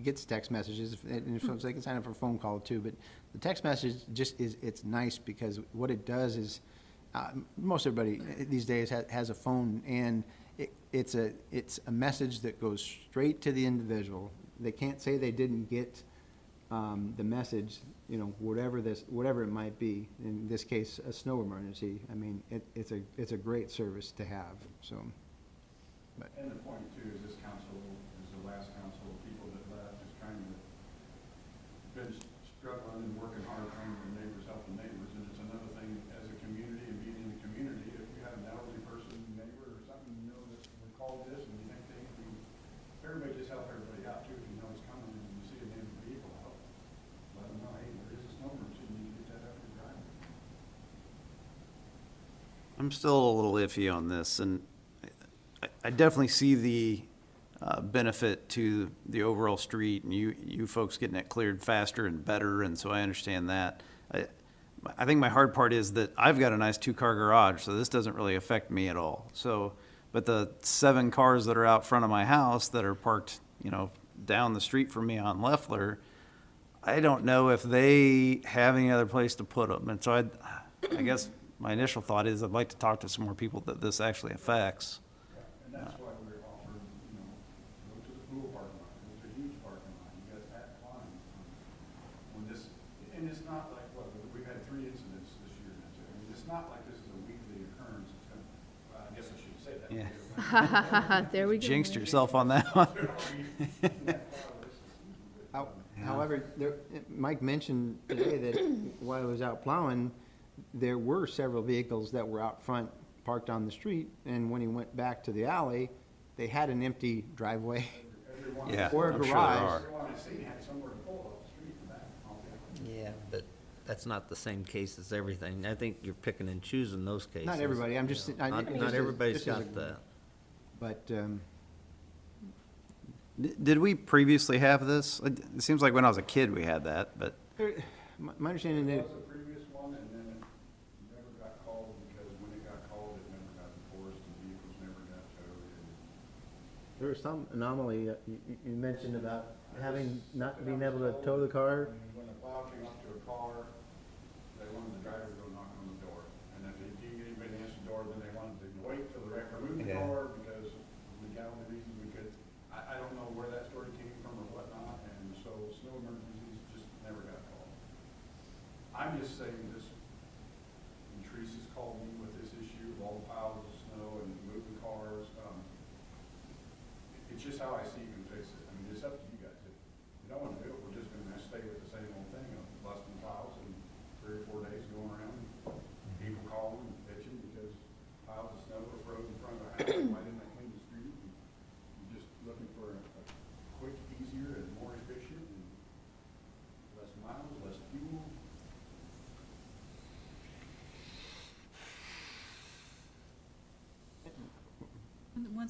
gets text messages, and so they can sign up for a phone call too, but the text message it's nice because what it does is, most everybody these days has a phone, and it's a message that goes straight to the individual. They can't say they didn't get the message, whatever it might be. In this case, a snow emergency. I mean, it's a great service to have. So. But. And the point too is this council is the last council of people that left, just trying to been struggling and working hard, trying to neighbors helping neighbors, and it's another thing as a community and being in the community. If you have an elderly person, neighbor, or something, that we called this, and you think everybody just help everybody out too. If you know it's coming and you see a neighbor vehicle out, let them know, hey, there is a snow emergency, you need to get that up and drive. I'm still a little iffy on this, and I definitely see the benefit to the overall street, and you folks getting it cleared faster and better, and so I understand that. I think my hard part is that I've got a nice 2-car garage, so this doesn't really affect me at all. So, but the 7 cars that are out front of my house that are parked, down the street from me on Leffler, I don't know if they have any other place to put them. And so I guess my initial thought is I'd like to talk to some more people that this actually affects. And that's why we're offered, go to the pool parking lot, it's a huge parking lot, you got that line. And it's not like, we've had 3 incidents this year, it's not like this is a weekly occurrence, I guess I should say that. Yeah. There we go. Jinxed yourself on that one. However, Mike mentioned today that while I was out plowing, there were several vehicles that were out front parked on the street, and when he went back to the alley, they had an empty driveway. Yeah, Or a I'm sure there garage. are. Everyone I've seen had somewhere to pull off the street and back. Yeah, but that's not the same case as everything. I think you're picking and choosing those cases. Not everybody, I'm just. Not everybody's got that. But, Did we previously have this? It seems like when I was a kid we had that, but my understanding There is, was a previous one, and then it never got called, because when it got called, it never got enforced, and vehicles never got towed. there was some anomaly, you mentioned about not being able to tow the car. When the plow came up to a car, they wanted the driver to go knock on the door, and if they didn't get anybody to answer the door, then they wanted to wait till the wreck removed the Yeah. car, because of legality reasons we could, I don't know where that story came from or whatnot, and so snow emergencies just never got called. I'm just saying this, and Teresa's called me with this issue of all the piles of snow and moving cars, it's just how I see you can fix it. I mean, it's up to you guys. If you don't want to do it, we're just gonna stay with the same old thing.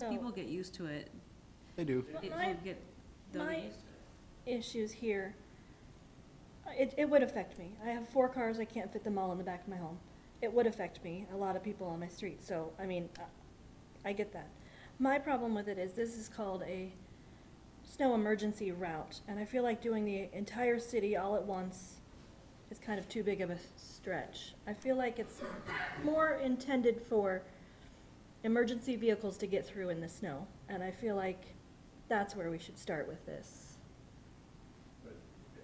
once So- people get used to it, They do. it My- will get, they'll my- get used to it. Issues here, it would affect me. I have 4 cars, I can't fit them all in the back of my home. It would affect me, a lot of people on my street, so, I mean, I get that. My problem with it is this is called a snow emergency route, and I feel like doing the entire city all at once is kind of too big of a stretch. I feel like it's more intended for emergency vehicles to get through in the snow, and I feel like that's where we should start with this. But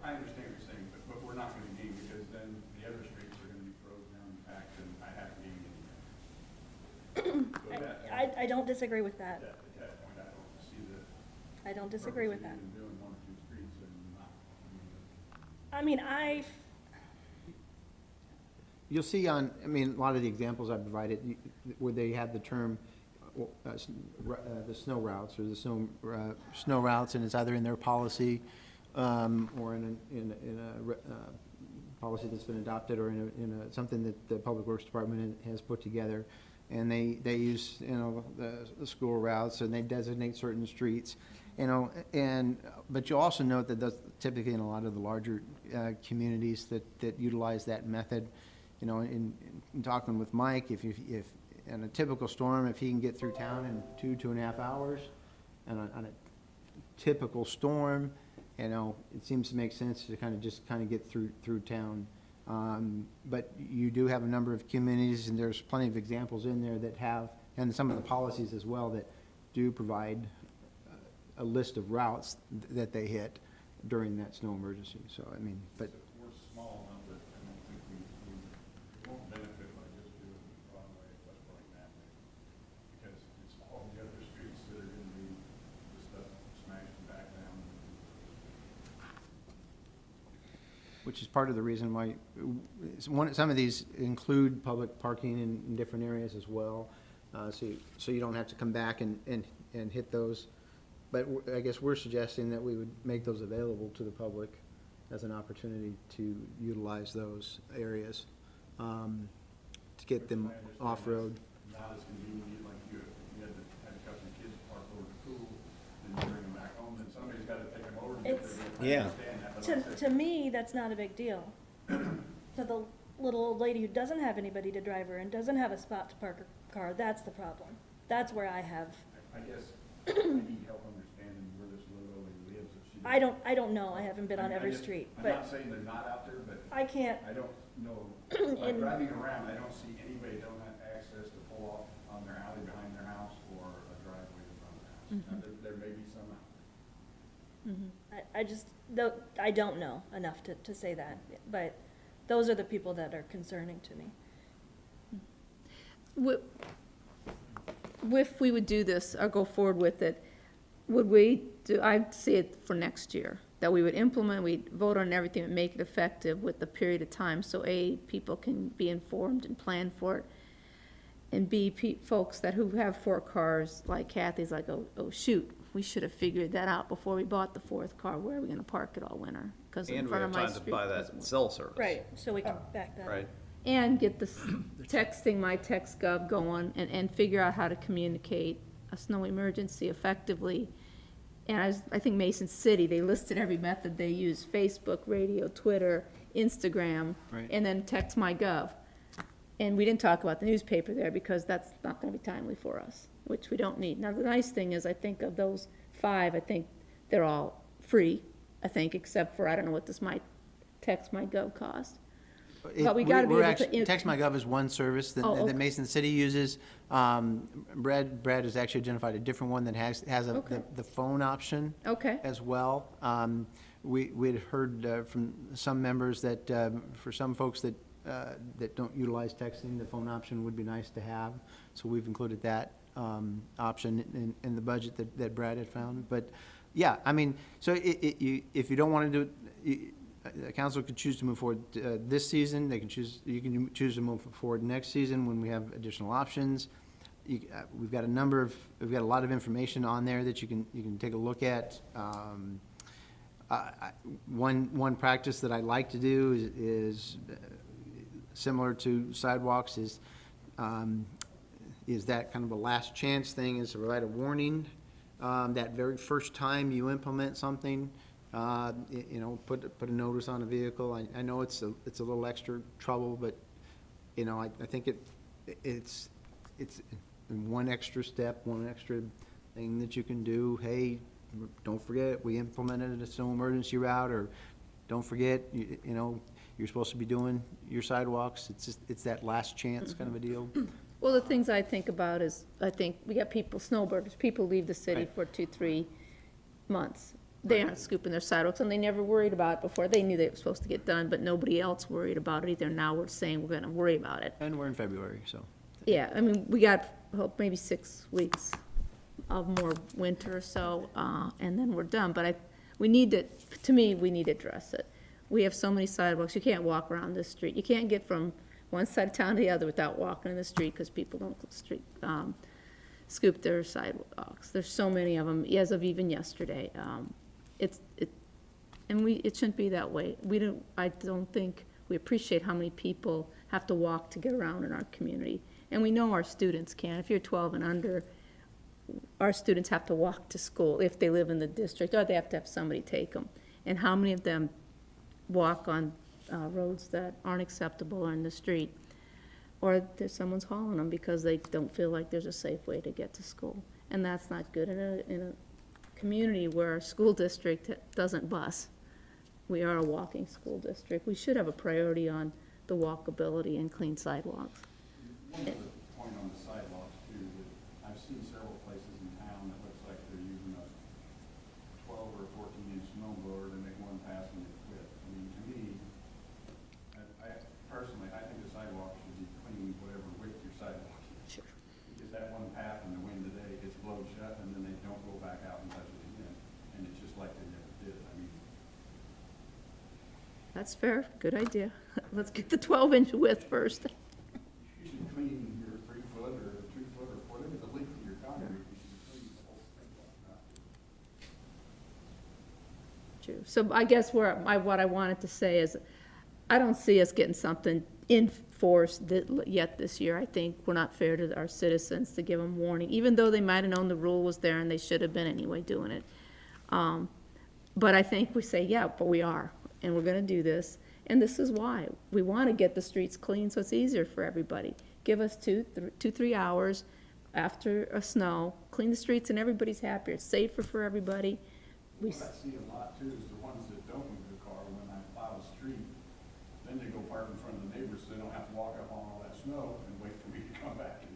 I understand what you're saying, but we're not gonna gain, because then the other streets are gonna be frozen down and packed, and I haven't gained anything. So that, I don't disagree with that. at that point, I don't see the I don't disagree with purpose that. of even doing 1 or 2 streets and not, I mean, I You'll see on, I mean, a lot of the examples I provided, where they have the term, the snow routes, or the snow routes, and it's either in their policy, or in a policy that's been adopted, or in something that the Public Works Department has put together. And they use, the school routes, and they designate certain streets, but you also note that that's typically in a lot of the larger communities that utilize that method. In talking with Mike, if in a typical storm, if he can get through town in 2.5 hours, and on a typical storm, it seems to make sense to kind of get through town. But you do have a number of communities, and there's plenty of examples in there that have, and some of the policies as well, that do provide a list of routes that they hit during that snow emergency. So, I mean, but we're small enough that I don't think we won't benefit by just doing Broadway, West Burlington Avenue, because it's all the other streets that are gonna be the stuff smashed back down. which is part of the reason why, some of these include public parking in different areas as well. So you don't have to come back and hit those. But I guess we're suggesting that we would make those available to the public as an opportunity to utilize those areas, to get them off-road. Not as convenient, like you had a couple of kids park over the pool, and you bring them back home, and somebody's gotta take them over to get It's- there. Yeah. I understand that, but I'm saying- To me, that's not a big deal. To the little old lady who doesn't have anybody to drive her and doesn't have a spot to park her car, that's the problem. That's where I have, I guess I need help understanding where this little old lady lives. If she I don't know, I haven't been on I every just- street, I'm not but saying they're not out there, but I can't, I don't know, In- like driving around, I don't see anybody don't have access to pull off on their alley behind their house or a driveway in front of their house. Now, there may be some out there. I just, though, I don't know enough to say that, but those are the people that are concerning to me. If we would do this or go forward with it, would we do, I'd see it for next year, that we would implement, we'd vote on everything and make it effective with the period of time, so A, people can be informed and plan for it, and B, folks who have 4 cars, like Kathy's, like, oh shoot, we should have figured that out before we bought the 4th car, where are we gonna park it all winter? 'Cause in And we front have of my time to street buy doesn't that work. cell service. Right, so we can back that up. Right. And get the texting, my text gov going, and figure out how to communicate a snow emergency effectively. And I think Mason City, they listed every method they use: Facebook, radio, Twitter, Instagram, Right. and then text my gov. And we didn't talk about the newspaper there, because that's not gonna be timely for us, which we don't need. Now, the nice thing is, I think of those 5, I think they're all free, I think, except for, I don't know what this text my gov cost. But we gotta be We're able to actually, TextMyGov is one service that, Oh, okay. that Mason City uses. Brad has actually identified a different one that has Okay. the phone option Okay. as well. We'd heard from some members that, for some folks that don't utilize texting, the phone option would be nice to have. So we've included that option in the budget that Brad had found. But, yeah, I mean, so if you don't want to do it, the council could choose to move forward this season. You can choose to move forward next season when we have additional options. We've got a lot of information on there that you can take a look at. One practice that I like to do is similar to sidewalks, is is that kind of a last chance thing, is to provide a warning, that very first time you implement something, you know, put a notice on a vehicle. I know it's a little extra trouble, but, you know, I think it's one extra step, one extra thing that you can do. Hey, don't forget, we implemented a snow emergency route, or don't forget, you know, you're supposed to be doing your sidewalks. It's that last chance kind of a deal. Well, the things I think about is, I think we got people, snowbirders, people leave the city Right. for 2-3 months. They aren't scooping their sidewalks, and they never worried about it before. They knew they were supposed to get done, but nobody else worried about it either. Now we're saying we're gonna worry about it. And we're in February, so. Yeah, I mean, we got, hope, maybe 6 weeks of more winter or so, and then we're done. But we need to me, we need to address it. We have so many sidewalks, you can't walk around this street. You can't get from one side of town to the other without walking in the street, because people don't scoop their sidewalks. There's so many of them, as of even yesterday. It shouldn't be that way. I don't think we appreciate how many people have to walk to get around in our community. And we know our students can. If you're 12 and under, our students have to walk to school if they live in the district, or they have to have somebody take them. And how many of them walk on roads that aren't acceptable or in the street? Or someone's hauling them because they don't feel like there's a safe way to get to school. And that's not good in a community where our school district doesn't bus. We are a walking school district. We should have a priority on the walkability and clean sidewalks. One other point on the sidewalks too, that I've seen several places in town that looks like they're using a 12 or 14-inch snowblower to make one pass and they quit. I mean, to me, I personally, I think the sidewalk should be clean whatever width your sidewalk is. Sure. Because that one path in the wind today gets blown shut and then they don't go back out and touch it again. And it's just like they never did. I mean, That's fair, good idea. Let's get the 12-inch width first. you should clean your 3 foot or 2 foot or whatever the length of your concrete, you should clean the whole thing like that. True. So I guess what I wanted to say is, I don't see us getting something enforced yet this year. I think we're not fair to our citizens to give them warning, even though they might have known the rule was there and they should have been anyway doing it. But I think we say, yeah, but we are, and we're gonna do this. And this is why. We wanna get the streets clean so it's easier for everybody. Give us 2-3 hours after a snow, clean the streets, and everybody's happier. It's safer for everybody. What I see a lot too is the ones that don't move their car when I plow the street, then they go park in front of the neighbors so they don't have to walk up on all that snow and wait for me to come back and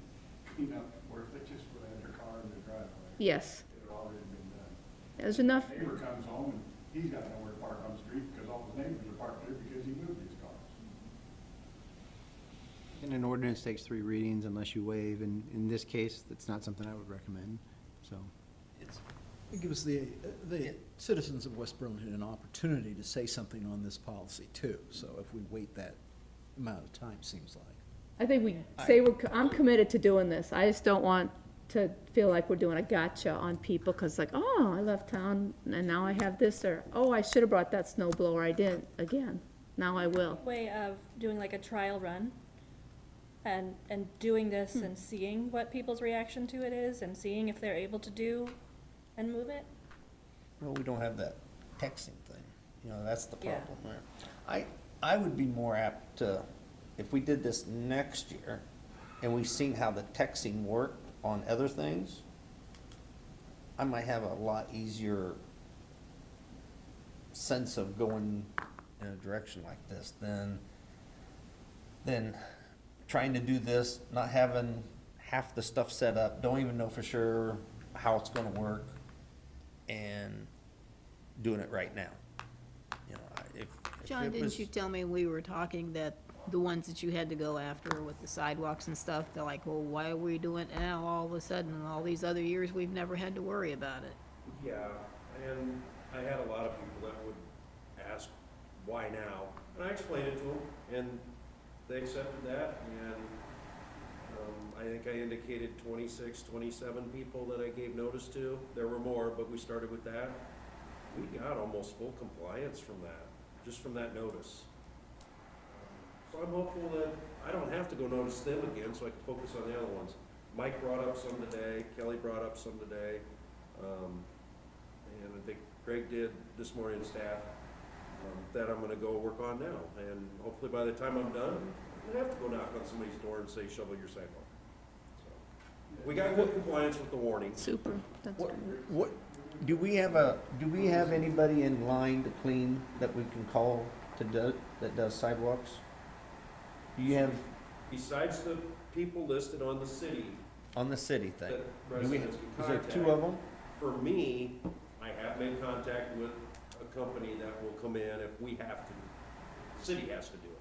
clean up, or if they just put in their car in their driveway. Yes, It had already been done. there's enough. Neighbor comes home and he's got nowhere to park on the street because all his neighbors are parked there because he moved his cars. And an ordinance takes 3 readings unless you waive, and in this case, that's not something I would recommend, so. It gives the citizens of West Burlington an opportunity to say something on this policy too. So if we wait that amount of time, seems like. I think we say I'm committed to doing this. I just don't want to feel like we're doing a gotcha on people, because like, oh, I left town and now I have this, or, oh, I should have brought that snow blower, I didn't, again, now I will. Way of doing like a trial run and doing this and seeing what people's reaction to it is and seeing if they're able to do and move it. Well, we don't have that texting thing, you know, that's the Yeah. problem there. I would be more apt to, if we did this next year, and we seen how the texting worked on other things, I might have a lot easier sense of going in a direction like this than trying to do this, not having half the stuff set up, don't even know for sure how it's gonna work, and doing it right now. You know, if John, it didn't was- you tell me we were talking that the ones that you had to go after with the sidewalks and stuff, they're like, well, why are we doing it now all of a sudden, and all these other years, we've never had to worry about it? Yeah, and I had a lot of people that would ask, why now? And I explained it to them, and they accepted that, and I think I indicated 26, 27 people that I gave notice to. There were more, but we started with that. We got almost full compliance from that, just from that notice. So I'm hopeful that I don't have to go notice them again, so I can focus on the other ones. Mike brought up some today, Kelly brought up some today, and I think Greg did this morning, staff, that I'm gonna go work on now. And hopefully by the time I'm done, I don't have to go knock on somebody's door and say, shovel your sidewalk. So, we got good compliance with the warning. Super, that's What, good. what, do we have anybody in line to clean that we can call that does sidewalks? Do you have, Besides the people listed on the city on the city thing? that Do we, residents is can there contact. two of them? For me, I have made contact with a company that will come in if we have to. The city has to do it.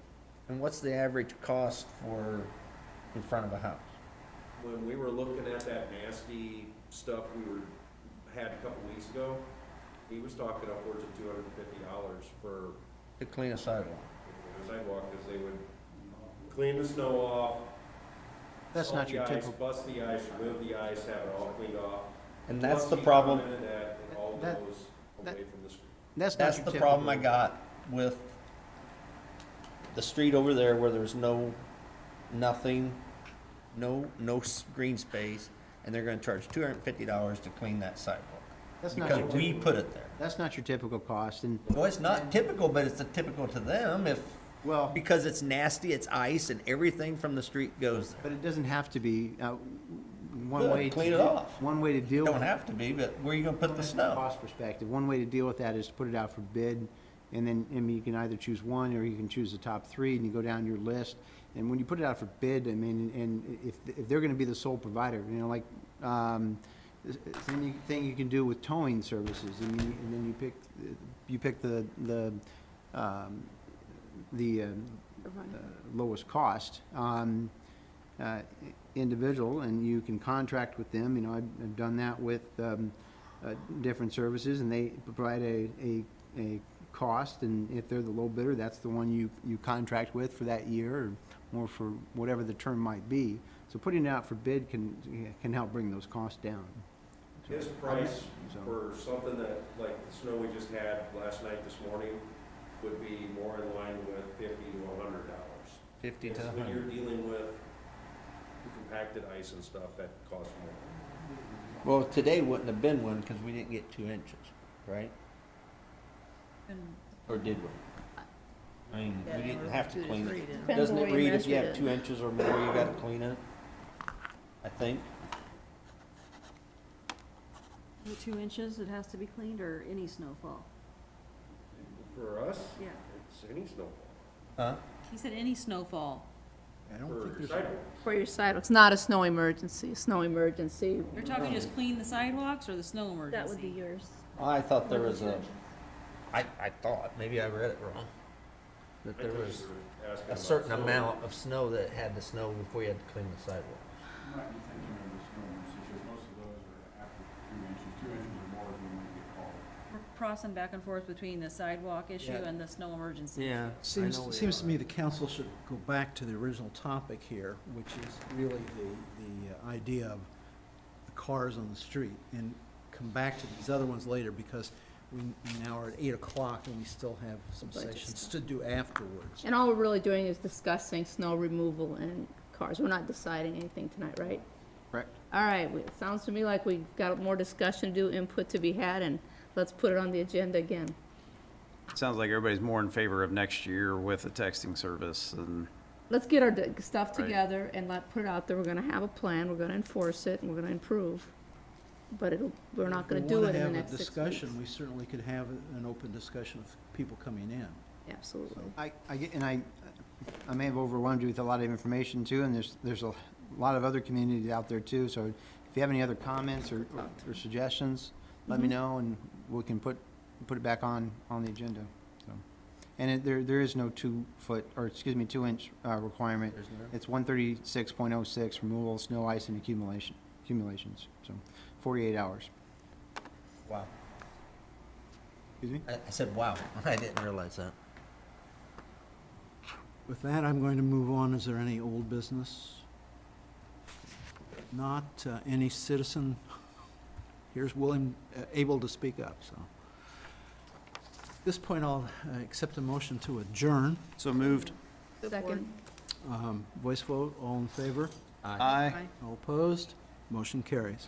And what's the average cost for in front of a house? When we were looking at that nasty stuff had a couple weeks ago, he was talking upwards of $250 for To clean a sidewalk? the sidewalk, because they would clean the snow off. That's salt not the your ice, typical, Bust the ice, remove the ice, have it all cleaned off. And that's Once the you problem, come in, it all That- goes that- away from the street. that's not that's your the typical. problem I got with the street over there where there's nothing, no green space, and they're gonna charge $250 to clean that sidewalk. That's not Because your we typical, put it there. that's not your typical cost, and, Well, it's not typical, but it's typical to them well, because it's nasty, it's ice, and everything from the street goes there. but it doesn't have to be, one Good, way to. clean it off. One way to deal with. Don't have to be, but where are you gonna put the snow? Cost perspective, one way to deal with that is to put it out for bid, and then, I mean, you can either choose one, or you can choose the top three, and you go down your list. And when you put it out for bid, I mean, and if they're gonna be the sole provider, you know, like, thing you can do with towing services, I mean, and then you pick the lowest cost, individual, and you can contract with them. You know, I've done that with different services, and they provide a cost, and if they're the low bidder, that's the one you contract with for that year, or for whatever the term might be. So putting it out for bid can help bring those costs down. His price So- for something that, like the snow we just had last night, this morning, would be more in line with $50 to $100. 50 to Because when 100. you're dealing with compacted ice and stuff, that costs more. Well, today wouldn't have been one because we didn't get 2 inches, right? And Or did we? I mean, we didn't have to 2 to clean 3 it. then. Depends Doesn't on it where you read if you measured have it. 2 inches or more, you gotta clean it? I think. the 2 inches, it has to be cleaned, or any snowfall? For us, Yeah. it's any snowfall. Huh? He said any snowfall. I don't For think there's. sidewalks. For your sidewalks, not a snow emergency, You're talking just clean the sidewalks or the snow emergency? That would be yours. I thought there was I thought, maybe I read it wrong, that I there thought was you were asking a about certain snow. amount of snow that had to snow before you had to clean the sidewalk. You might be thinking of the snow emergency, because most of those are after 2 inches or more is when they get called. We're crossing back and forth between the sidewalk issue Yeah. and the snow emergency. Yeah. Seems to me the council should go back to the original topic here, which is really the idea of the cars on the street, and come back to these other ones later, because we now are at 8 o'clock and we still have some Budget sessions to do afterwards. And all we're really doing is discussing snow removal and cars. We're not deciding anything tonight, right? Correct. All right, it sounds to me like we've got more discussion to do, input to be had, and let's put it on the agenda again. It sounds like everybody's more in favor of next year with the texting service, and Let's get our stuff Right. together and put it out there. We're gonna have a plan, we're gonna enforce it, and we're gonna improve. But we're not gonna do it in the next 6 If we want to have a weeks. discussion, we certainly could have an open discussion of people coming in. Absolutely. I may have overwhelmed you with a lot of information too, and there's a lot of other communities out there too, so if you have any other comments or suggestions, let me know, and we can put it back on the agenda, so. And there is no 2 inch requirement. There's no- It's 136.06, removal of snow, ice, and accumulations, so 48 hours. Wow. Excuse me? I said, wow, I didn't realize that. With that, I'm going to move on. Is there any old business? Not any citizen here's willing, able to speak up, so. At this point, I'll accept a motion to adjourn. so moved. Second, Voice vote, all in favor? Aye. All opposed? Motion carries.